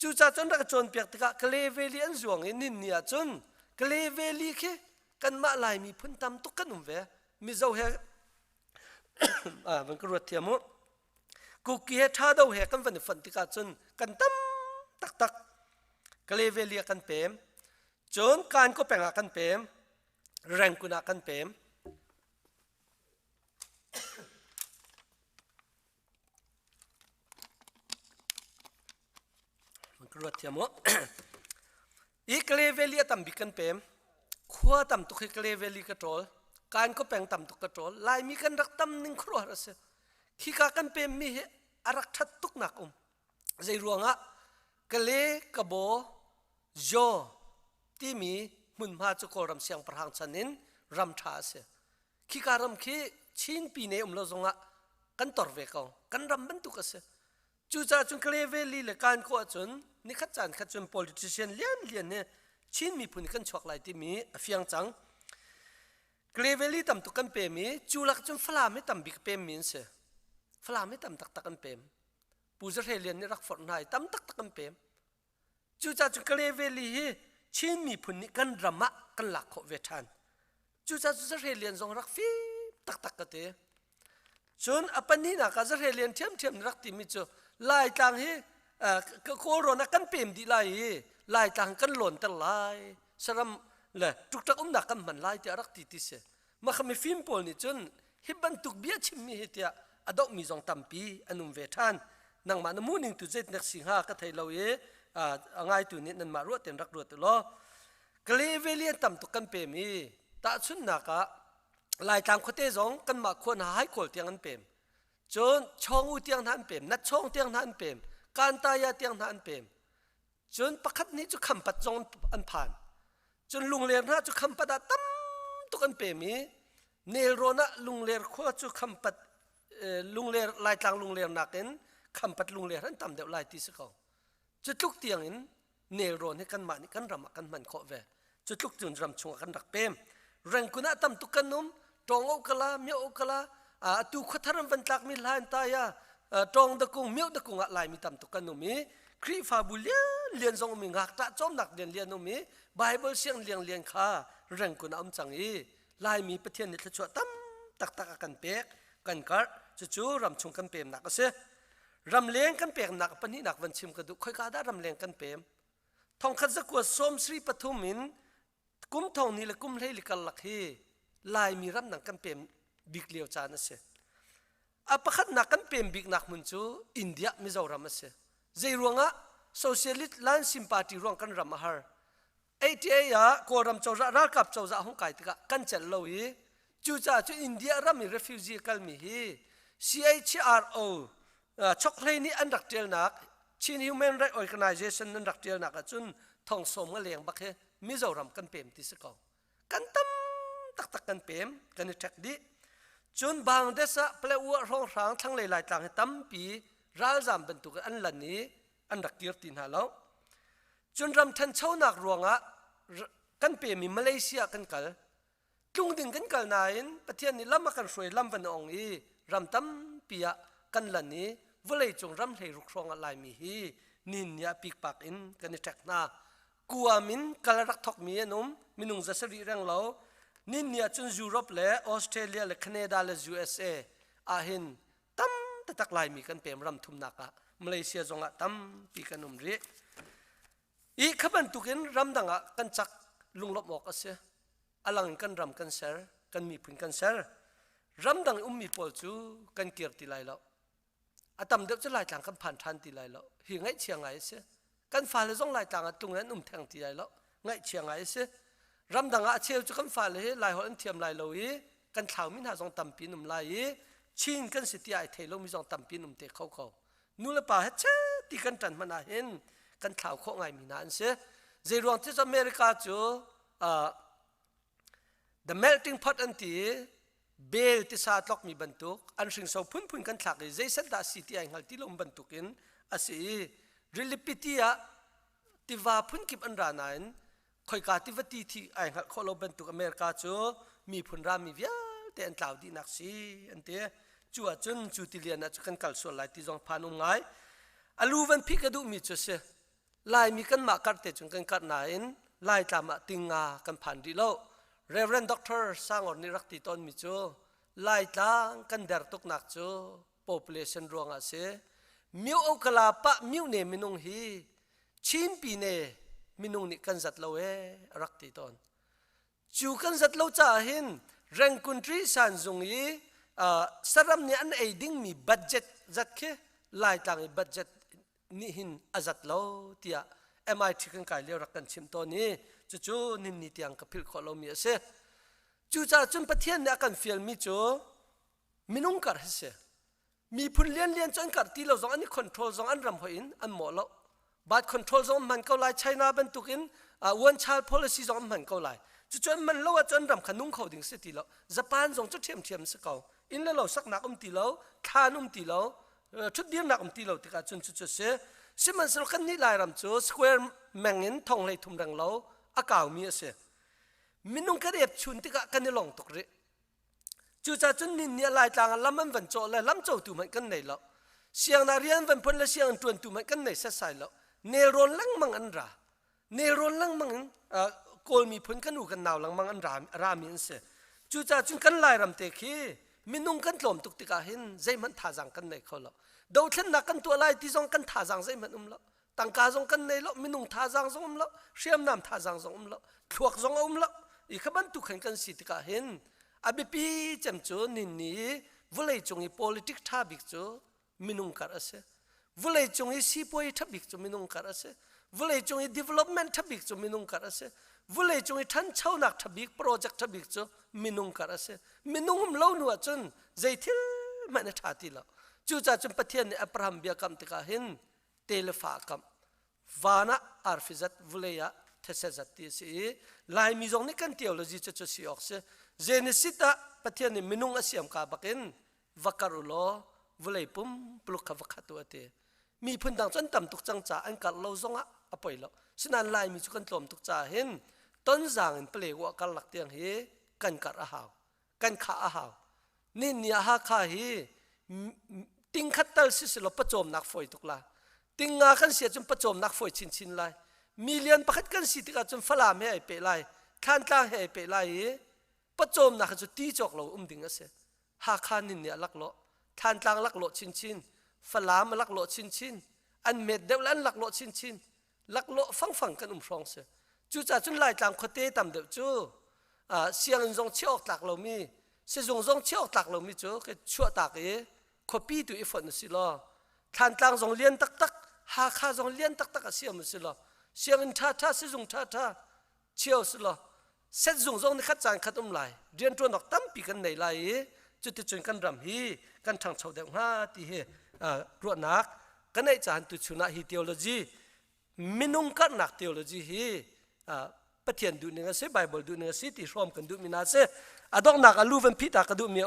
จู่จ่าจนรักจนเปียกติกะกเลเวลีอันจวงนินเนี่ยจนกเลเวลีเคกันมาลายมีพุ่นตำตุกันเวมีเจ้าเฮมันก็รวดเทียมกูเกียท่าเดาเฮกันฝันติกะจนกันตั้มตักกเลเวลีกันเปม จนการก็แปลงกันเปมแรงกุณากันเปมมันกรวดเทียมอีกเลเวลีต่ำบิกันเปมขั้วต่ำตุกเลเวลีกระโจลการก็แปลงต่ำตุกกระโจลลายมีกันรักต่ำหนึ่งครัวระเสขี้กากันเปมมีอารักทัดตุกนักใจรวงะกเลกโบโจที่มีมุนมาจุกรำเสียงประหางชนินรำชาเสขี้การำขี้ชินปีเนลจงะกันตอร์เวกองกันรำบรรทุกเสจูจ่าจุนกเลเวลีเลการก็จนนี่ขัดจันขัดจน politician เลียนเนี่ยชินมีพุนกันชกไหลที่มีเฟียงจังกเลเวลีต่ำตุกันเปมีจูลักจนฟลาไม่ต่ำบิกเปมีนเสฟลาไม่ต่ำตักกันเปมปูจะเรียนนี่รักฝนไหนตั้มตักกันเปมจูจ่าจุกเลเวลีชินมีพุนนี่กันรำมะกันหลักขเวทันจูจ่าจุจะเรียนทรงรักฟีตักกันเตจนอปันนี้นะก็จะเรียนเทียมรักที่มิจูลายต่างโคโรนากันเปมดีลายต่างกันหล่นแต่ลายสลัมเลยทุกทักนักกันมันลายที่รักที่เสมาขมิฟิมโพลนี่จนฮิบันตุกเบียชิมมีเหตุอดอกมีจงตัมปีอนุเวทันนังมันมูนิงตุเจตนักสิงหาก็ไทยเราง่ายตัวนี้นั่นมารวดเต็มรักรวดตัวล้อกเลเวลียนต่ำตุกันเปมีตาชุนนักลายตามโคเตจงกันมาควรหายโคลเตียงอันเปมจนช่องอุเตียงนั้นเปมนัดช่องเตียงนั้นเปมการตายาเตียงนั้นเปมจนประคัดนี้จุคำปัดจงอันผ่านจนลุงเลียนฮะจุคำปัดตั้มตุกันเปมีเนโรนะลุงเลียนขั้วจุคำปัดลุงเลียนลายตางลุงเลียนนักเองคำปัดลุงเลียนนั้นต่ำเดียวลายที่สกองจุดลุกเตียงอินเนโรนี่กันมานี่กันรำกันมันขอเวจุดลุกจุนรำชงกันรักเปมแรงกุณะตั้มตุกันนุ่มตรงอกลาเมียอกลาตูขทรมวันตักมีลายตายาตรงตะกุงเมียวตะกุงอะไรมีตั้มตุกันนุ่มมีคริฟาบุเลียนทรงมีงักตะจอมหนักเรียนนุ่มมีไบเบิลเสียงเลียงข้าแรงกุณะอมจังอีลายมีประเทศนิทชวตั้มตักกันเป๊กกันกัดจู่รำชงกันเปมหนักเสียรำเลี้ยงกันเปมหนักปนนี้หนักวันชิมกระดูกค่อยกาได้รำเลี้ยงกันเปมทองขัดสกัวส้มสรีปทุมินกุ้มทองนี่และกุ้มเลยลิกลักฮีลายมีรำหนักกันเปมบิกเลียวจานเสียประคัดหนักกันเปมบิกหนักมุนจูอินเดียมิจารามเสียใจรวงะโซเชียลิสต์ล้านซิมปาตีรวงกันรำมาฮาร์ไอทีเอยะโกรำเจ้าจะรักกับเจ้าจะห้องไก่ติกะกันเจลโลยจู่จ้าจู่อินเดียรามีเรฟิวจีกัลมีฮี CHRO ช็อกเลยนี่อันดักเดียนักชิน Human Rights Organization อันดักเดียนักจุนทองสมกันเลี้ยงบักเฮมิจารามกันเปมที่สกอกันตั้มตักกันเปมกันแท็กดีจุนบางเดชะเปล่าว่าร้องร้างทั้งหลายต่างตั้มปีรัลจำเป็นตุกอันหลันนี้อันดักเกียรตินหาแล้วจุนรำทันเช่านักรวงะกันเปมีมาเลเซียกันกัลจุงดึงกันกัลนายนประเทศนี้ล้ำมากันสวยล้ำวันองอีรำตั้มปียกันหลันนี้วเลยจงรำให้รุกรองอะไรมีฮีนินยาปีกปากอินกันแท็กนากัวมินกัลรักทอกมีนุ่มมินุงจะสรีเร่งเรานินยาจนยุโรปและออสเตรเลียและแคนาดาและ USA อาหินตั้มตักลายมีกันเปมรำทุมนักมาเลเซียจงะตั้มปีกันนุ่มเรียอีขบันตุกินรำดังกันจักลุงลบหมอกเสียอลังกันรำกันเซอร์กันมีพื้นกันเซอร์รำดังมีปอลจูกันเกียรติไลแล้วอาตมเด็กจะไล่ต่างกันผ่านทันติไลแล้วหิงไงเชียงไงเสียกันฝ่ายเลยต้องไล่ต่างตรงนั้นแทงติไลแล้วไงเชียงไงเสียรำดังเชี่ยวจะกันฝ่ายเลยไล่หัวอันเทียมไลเราอีกันข่าวมินหาจงตำปีนุ่มไลชินกันสิทธิไอเทลมีจงตำปีนุ่มเตะเขานู่นละป่าเฮ็ดเช่ที่กันจันมันเห็นกันข่าวข้อไงมีนานเสียเจรวงที่อเมริกาจู the melting pot อันที่เบลที่สาดล็อกมีบรรทุกอันสิ่งสาวพุ่นกันถักเลยเจสันดาสิที่ไอ้หัลที่ลงบรรทุกินอาศัยริลิปิตียที่ว่าพุ่นกิบอันรานันคอยกาที่วัดที่ไอ้หัลข้อลงบรรทุกอเมริกาจูมีพุ่นรามีเวียแต่อันกล่าวดีนักสิอันเดียจูจนจูติเลียนจูกันกัลส่วนไหลที่จงพานุงไงอลูวันพิกดูมีจุดเสียลายมีกันมากัดเตจงกันกัดนายนลายตามติงงากันผ่านดีโล Rev.Dr.Hai สร้างอนิรักติตอนมีจูลายตางกันเดร์ตุกนักจู population รวงอาเสมิวอกลาปะมิวเนมินงฮีชินปีเน มินุงนี่กันจัดเรารักตีตอนจูกันจัดเราจ่าหินแรงกุนทรีสันจงยีสรัมเนี่ยอันไอดิ้งมีบัตเจ็ตจัดแค่ลายต่างบัตเจ็ตนี่หินอาจัดเราเตียMIT กันไกลเรียกรักกันชิมตัวนี้จู่ๆนินนี่เตียงกับพิลขอเรามีเสจู่จ่าจนประเทศเนี่ยกันฟิลมีจู่มินุงกัดเสมีพุ่นเลียนจนกัดที่เราสองอันนี้คอนโทรลสองอันรำหัวอินอันหมดแล้วบัดคอนโทรลสองมันเกาไลไชน่าเป็นตุกินone child policy สองมันเกาไลจู่ๆมันเล่าจนรำขนุงเขาดิ่งสิทีแล้วญี่ปุ่นสองจุดเทียมสักเก่าอินแล้วเราสักนักตีแล้วทานตีแล้วชุดเดียนนักตีแล้วที่การจนจู่ๆเสสิมันสรุปกันนี่ลายรำจู่สแควร์แมงเงินทองเลยทุ่มรังเราอากาศมีเสมินุงกระเดียบชุนที่กันนี่ลองตกเรจู่ๆจนนินเนี่ยลายต่างลำมันวันโจเลยลำโจตัวมันกันไหนแล้วเสียงนาเรียนวันพ้นและเสียงตวนตัวมันกันไหนเสียสายแล้วเนรอนลังมังอันราเนรอนลังมังโกลมีพ้นกันอูกันหนาวลังมังอันรามีนเสจู่ๆจนกันลายรำเตคีมินุงกันหลอมตุกติกาเห็นใจมันท่าจังกันไหนเขาแล้วดาวเช่นนักกันตัวลายที่ทรงกันท่าจังใจมันแล้วตั้งกาทรงกันไหนแล้วมินุงท่าจังทรงแล้วเชื่อมน้ำท่าจังทรงแล้วขวกทรงแล้วอีกขบันตุกเห็นกันสิติกาเห็นอาบิปีจำจูนินนี่วุเลยจงอี politics ทับบิกจูมินุงการเสวุเลยจงอีซีพอยทับบิกจูมินุงการเสวุเลยจงอี development ทับบิกจูมินุงการเสวุเลยจงอีทันเช่านักทับบิก project ทับบิกจูมินุงการเสมินุงเล่าหนัวจนใจที่มันทัดที่แล้วจู่ๆจนประเทศนี้อับราฮัมเบียกัมติกาเห็นเทเลฟ้ากัมวานะอาร์ฟิซัตวุเลยะเทเซจัตติสีลายมีจงนี่กันเทียวเลยจีจะสีออกเสเจเนสิตาประเทศนี้มินุงอาเซียมกาบักเอนวักการุโลวุเลยปุ่มปลุกขวักตัวเตมีพื้นดังจนต่ำตุกจังจ่าอันกัดเราจงอ่ะอภัยแล้วฉะนั้นลายมีจุกันตลมตุกจ่าเห็นต้นจางเปลี่ยวกันหลักเตียงเฮกันกัดอาหาวกันขาอาหาวนี่เนี่ยฮาคาเฮติงขัดตัลสิสลประโจมนักฝอยตุกลาติงงากันเสียจนประโจมนักฝอยชินไลมีเลียนประคัดกันสิติกาจนฝรั่งให้เปไลข้านตาให้เปไลประโจมนักจุดตีจอกเราดิ่งเสหาคานินเนี่ยลักโลท่านต่างลักโลชินฝรั่งมาลักโลชินอันเม็ดเดวลันลักโลชินลักโลฟังกันฟรองเสจู่จ่าจนลายต่างคนเตะต่ำเดวจู่เสียงจงเชี่ยวตักเรามีเสียงจงเชี่ยวตักเรามีจู่ก็ชั่วตักคอปีตัวอีฝนสิล้อท่านต่างจงเลี้ยนตักหาคาจงเลี้ยนตักเสียงสิล้อเสียงท่าเสียงท่าเชี่ยวสิล้อเสร็จจงในขัดจานขัดไหลเรียนตัวนักตั้มปีกันไหนไหลจุดที่จนกันรำฮีกันทางชาวเดงฮาที่รัวนักกันในจานตุชุนะฮี theology มินุงกันนัก theology ฮีปะเทียนดูเนื้อเสไบเบิลดูเนื้อสิที่รวมกันดูมีนาเสอดอกนักลูฟันพิตากระดูมี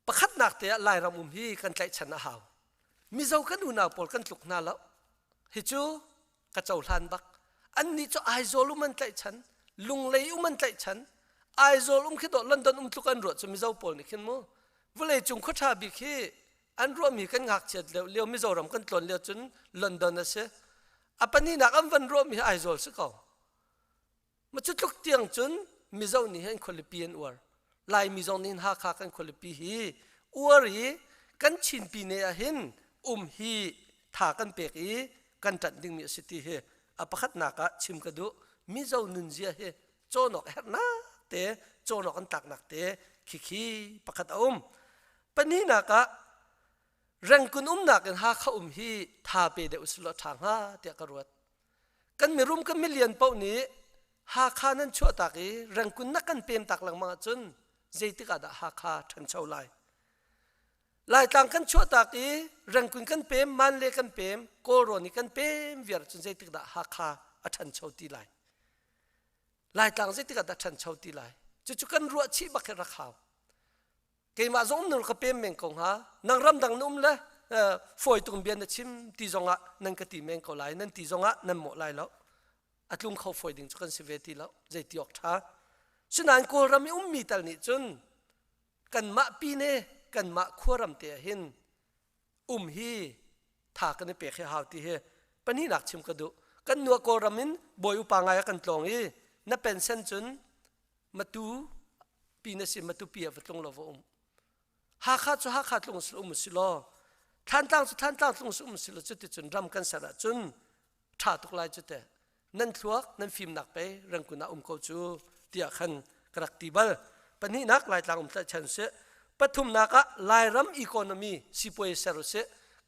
ประคัดนักเตะลายรำฮีกันใจชนะหาวมิเจ้ากันดูนาปอลกันลุกนาแล้วฮิจูกระเจ้าทันบักอันนี้จะไอโซลุมันใจฉันลุงเลยมันใจฉันไอโซลุคิดว่าลอนดอนทุกันรวดจะมิเจ้าปอลนี่ขึ้นมั้งวันเลยจุงข้าทาบิคีอันรวมมีกันหักเฉดเลี้ยวมิเจ้ารำกันตลอดเลี้ยวจนลอนดอนนะเสอปันนี้นักอันวันรวมมีไอโซลสักเอามาจุดลุกเตียงจนมิเจ้านี่เห็นคนลิปีนอวร์ลายมิเจ้านี่หาขากันคนลิปีฮีอวร์ฮีกันชินปีเนียเห็นฮีถากันเปกีกันจัดดิ่งมีสิทธิเฮอปะขัดนักชิมกระดูมิเจ้านุนเจียเฮโจนอกเฮน่าเตะโจนอกอันตักนักเตะขี้ปะขัดปนี้นักแรงกุนนักกันหาข้าฮีทาเปเดอุสลทางฮาเตะกระรวดกันมีรุมกันมิเลียนเป้านี้หาคานั้นชั่วตักแรงกุนนักกันเปมตักหลังมาจนใจติกาดหาคาทันเช่าลายต่างกันชั่วตากีรังกุนกันเปมมันเลกันเปมโกโรนิกันเปมเวียร์จนใจติกดาฮักคาอัชันชาวตีลายต่างใจติกดาชันชาวตีจุกันรัวชีบักรักเขาเกี่ยมาจงนุรกเปมเมงคงฮะนางรำดังนุ่มเลยฝอยตุ่มเบียนชิมตีจงะนั่งกติเมงเขาลายนั่นตีจงะนั่นหมดลายแล้วอัดลุงเขาฝอยดิ่งจุกันสิเวทีแล้วใจตีออกท้าฉะนั้นโกรมีมีตัลนิจนกันมะปีเนกันมาขวรำเตะหินฮีถากันเปะแค่หาวที่เฮปนี้หนักชิมกระดูกันนัวโกรามินบอยอุปางายกันตรงนับเป็นเส้นจนมาตูปีนสิมาตูปีอัตลงลวหาขาดลงสุมุสิโลท่านตั้งลงสุมุสิโลจุดจนรำกันสระจน ชาตุกลายจุดเตนั่นทวกนั่นฟิล์มหนักไปเรื่องกุณาเขาจูเตียขันกระติบัลปนินักลายต่างตะชันเสปฐุมนักลายรำอีโคโนมีสิป่วยเสรุเส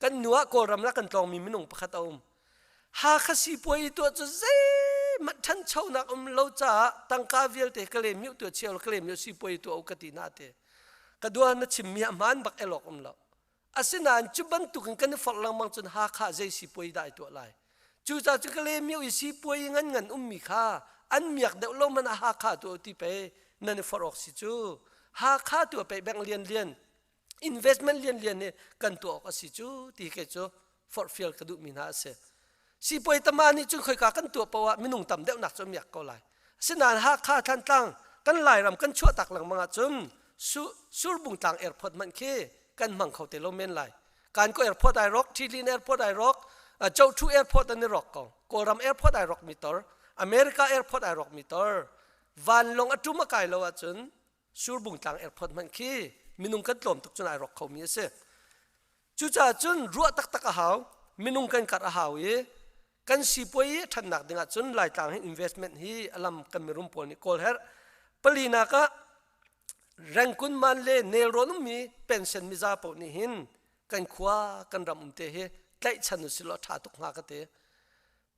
กันนัวโกรำนักกันตองมีมินุงประคัตอมหาขสิป่วยตัวจะเซมันทันเช่านักเราจะตั้งกาเวลเตะกเลมิวตัวเชียวกเลมิวสิป่วยตัวอุกตินาเตกระดวนนัชิมมีอามันบักเอลอกเราอาศัยนั้นจุบันตุกันกันฝักลังมังจนหาข้าใจสิป่วยได้ตัวไรจู่จ้าจุกเลมิวสิป่วยงั้นมีข้าอันมีอยากเดาลมันหาข้าตัวที่ไปนั่นฝักออกสิจูหาข้าตัวไปแบ่งเรียนinvestment เรียนเนี่ยกันตัวก็สิจูที่เกจูฟอร์ฟิลกระดูมินาเสสิป่วยตมานี่จุนเคยกากันตัวเพราะว่ามินุงต่ำเดาหนักจนมีอยากก็ไรสินานหาข้าทันตั้งกันไล่รำกันชั่วตักหลังมังจุนสูรบุงต่างแอร์พอร์ตมันเคกันมังเขาเตลเมนไลการก็แอร์พอร์ตไอร็อกทีลินแอร์พอร์ตไอร็อกเจ้าทูแอร์พอร์ตอันนี้ร็อกก่อนโกรัมแอร์พอร์ตไอร็อกมิเตอร์อเมริกาแอร์พอร์ตไอร็อกมิเตอร์วันลงอัตุมะไกลว่าจุนสูรบุงต่างแอร์พอร์ตมันเคมินุงกันหลอมตุกจุนไอร็อกเขามีเสจู่จ้าจุนรัวตักหาวมินุงกันกัดหาวกันสิป่วยทันหนักดึงจุนหลายต่างให้ investment ฮีอลัมกันมีรุมปนิโคลเฮร์ปลีนักแรงกุนมันเล่เนรอนมีเป็นเซนมิซาปนิหินกันขวากันรำเตะใกล้ชันสิลอชาตุกหากเตะ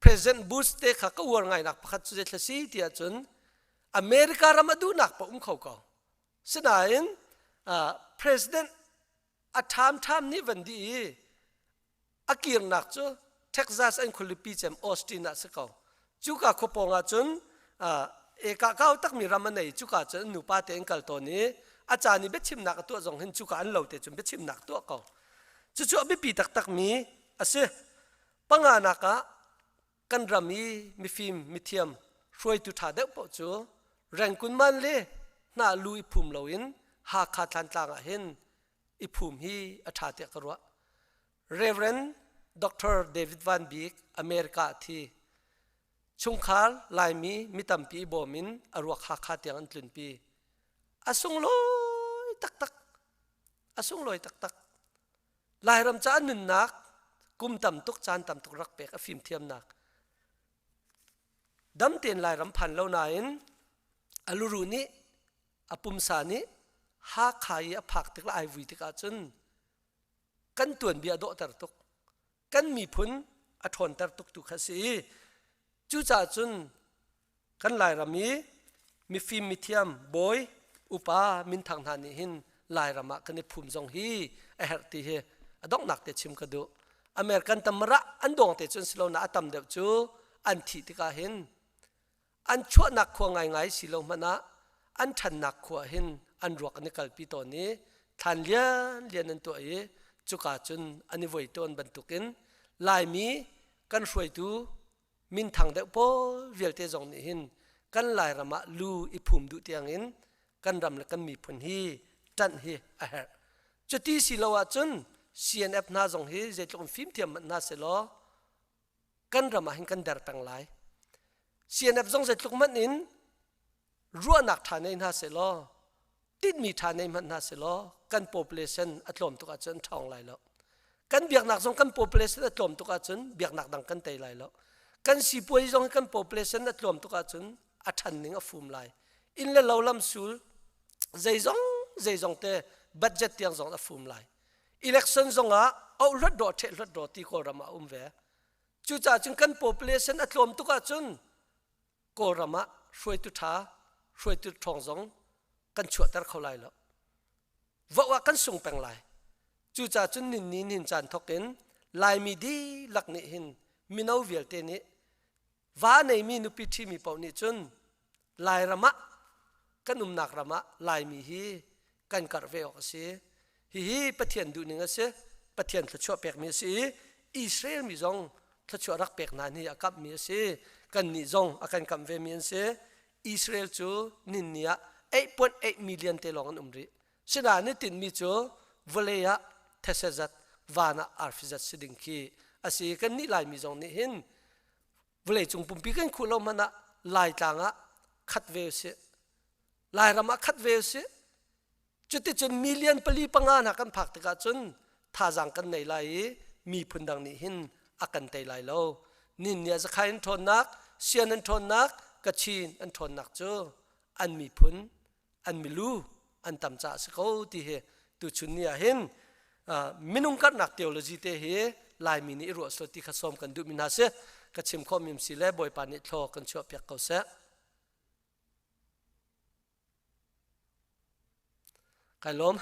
President Bush เตะข้าก็วัวไงนักพักจุดเทสีที่จุนอเมริการามาดูนักปะเขาก็สนายนPresident อาทามนี่วันดีอากีร์นักจูเท็กซัสอันคุลิปีเจมออสตินนักสกาวจูกาขบงอาจุนเอกาเก้าตักมีรามันในจุกาจุนหนูป้าเตงกัลตัวนี้อาจารย์นี่เบ็ดชิมนักตัวจงเห็นจุกาอันเหล่าเตจุนเบ็ดชิมนักตัวเขาจู่ๆไม่ปีตักมีอาศัยปังอานักกันรามีฟิล์มมีเทียมช่วยตุท่าเด็กปจูแรงกุนมันเลยน่าลุยภูมิเราอินหาขาดทันต่างเห็นอีภูมิฮีอาชาติกรัว Rev.Dr. Hai Vung Lianอเมริกาที่ชุงคาร์ไลมีมิตัมปีบอมินอรวกหาขาดอย่างอันตุนปีอาสุงลอยตักอาสุงลอยตักลายรำจานนุนนักกุมต่ำตุกจานต่ำตุกรักเปกฟิล์มเทียมนักดำเตียนลายรำพันเล่านายนอลูรุนี้อปุมสานี้หาขายผักติกละไอวีติกาจุนกันต่วนเบียดตรตุกกันมีพุนอทนตรตุกตุกขสีจู่จ่าจุนกันลายรำมีฟิล์มมีเทียมบอยอุปามินทางทานิหินลายรำกันในภูมิจงฮีเอฮร์ตีเฮอดอกหนักเตชิมกระดูอเมริกันตำระอันดงเตจุนสิโลนาตำเดบจูอันทีติกาเห็นอันชั่วนักขวงไงสิโลมานะอันทันนักขวเห็นอันรวกอันกัลปีตัวนี้ทันเลียนนั่นตัวจุกาจุนอันนี้ไว้ตัวบรรทุกินลายมีกันช่วยดูมินทางเดบโปเวลเตจงนี้หินกันลายรำลูอีภูมิดุเตียงอินกันรำและกันมีผลฮีจันฮีอะเฮจุดที่สิโลว่าจุนCNF น่าจงฮีเจตุกฟิล์มเทียมน่าเสลอกันรำมาหินกันเดร์แปลงไล CNF จงเจตุกมันอินรัวนักฐานในน่าเสลอติดมีฐานในมันน่าเสลอกัน population อัตลมตุกอาจนทองไหลแล้วกันเบียกหนักจงกัน population อัตลมตุกอาจนเบียกหนักดังกันเตยไหลแล้วกันสีป่วยจงกัน population อัตลมตุกอาจนอัฐันหนึ่งฟูมไหลอินเลเราลำสูลใจจงเตะ budget เตียงจงอัฟูมไหลelection จงเอารถโดดที่โครามาเวจู่จ้าจึงกัน population อัตลมตุกอาจนโครามาช่วยตุท่าช่วยตุทองจงกันชวดแต่เขาไล่แล้วว่ากันส่งแปลงไล่จู่จ้าจนนินจานทกินลายมีดีหลักนี่หินมีน้าเวลเตนี่ว่าในมีนุปิที่มีเป่านี่จนลายระมะกันนักระมะลายมีฮีกันกัดเวออกสิฮีปะเทียนดูนึงสิปะเทียนทชัวเปกมีสิอิสราเอลมีจงทชัวรักเปกนานี่อากับมีสิกันนี่จงอากันกำเวมีสิอิสราเอลจูนินเนี่ย8.8 million เตลองอันริฉะนั้นนี่ติดมีจูวเลย์เทเซจัดวานาอาร์ฟิจัดสิดิงคีอาศัยกันนี่ลายมีจงนี่หินวเลย์จงปุ่มปีกันคุลมันลายต่างขัดเวลสิลายรำขัดเวลสิจุดที่จนมิลเลียนปลีปังงานกันผักตะกาจนท่าจังกันในลายมีพุนดังนี่หินอากันเตยลายโล นินเนี่ยจะใครทนนักเสียนันทนนักกระชีนอันทนนักจ้อันมีพุนอันมีลูอันตำจ่าสกาวที่เฮตุชุนเนี่ยเห็นมินุงกัดนักเทโอโลจีเตเฮลายมินิรัวสติขสมกันดูมินาเสกระชิมข้อมิมสิเลบอยปานิทอกันชัวเปียกเขาเสไก่ล้ม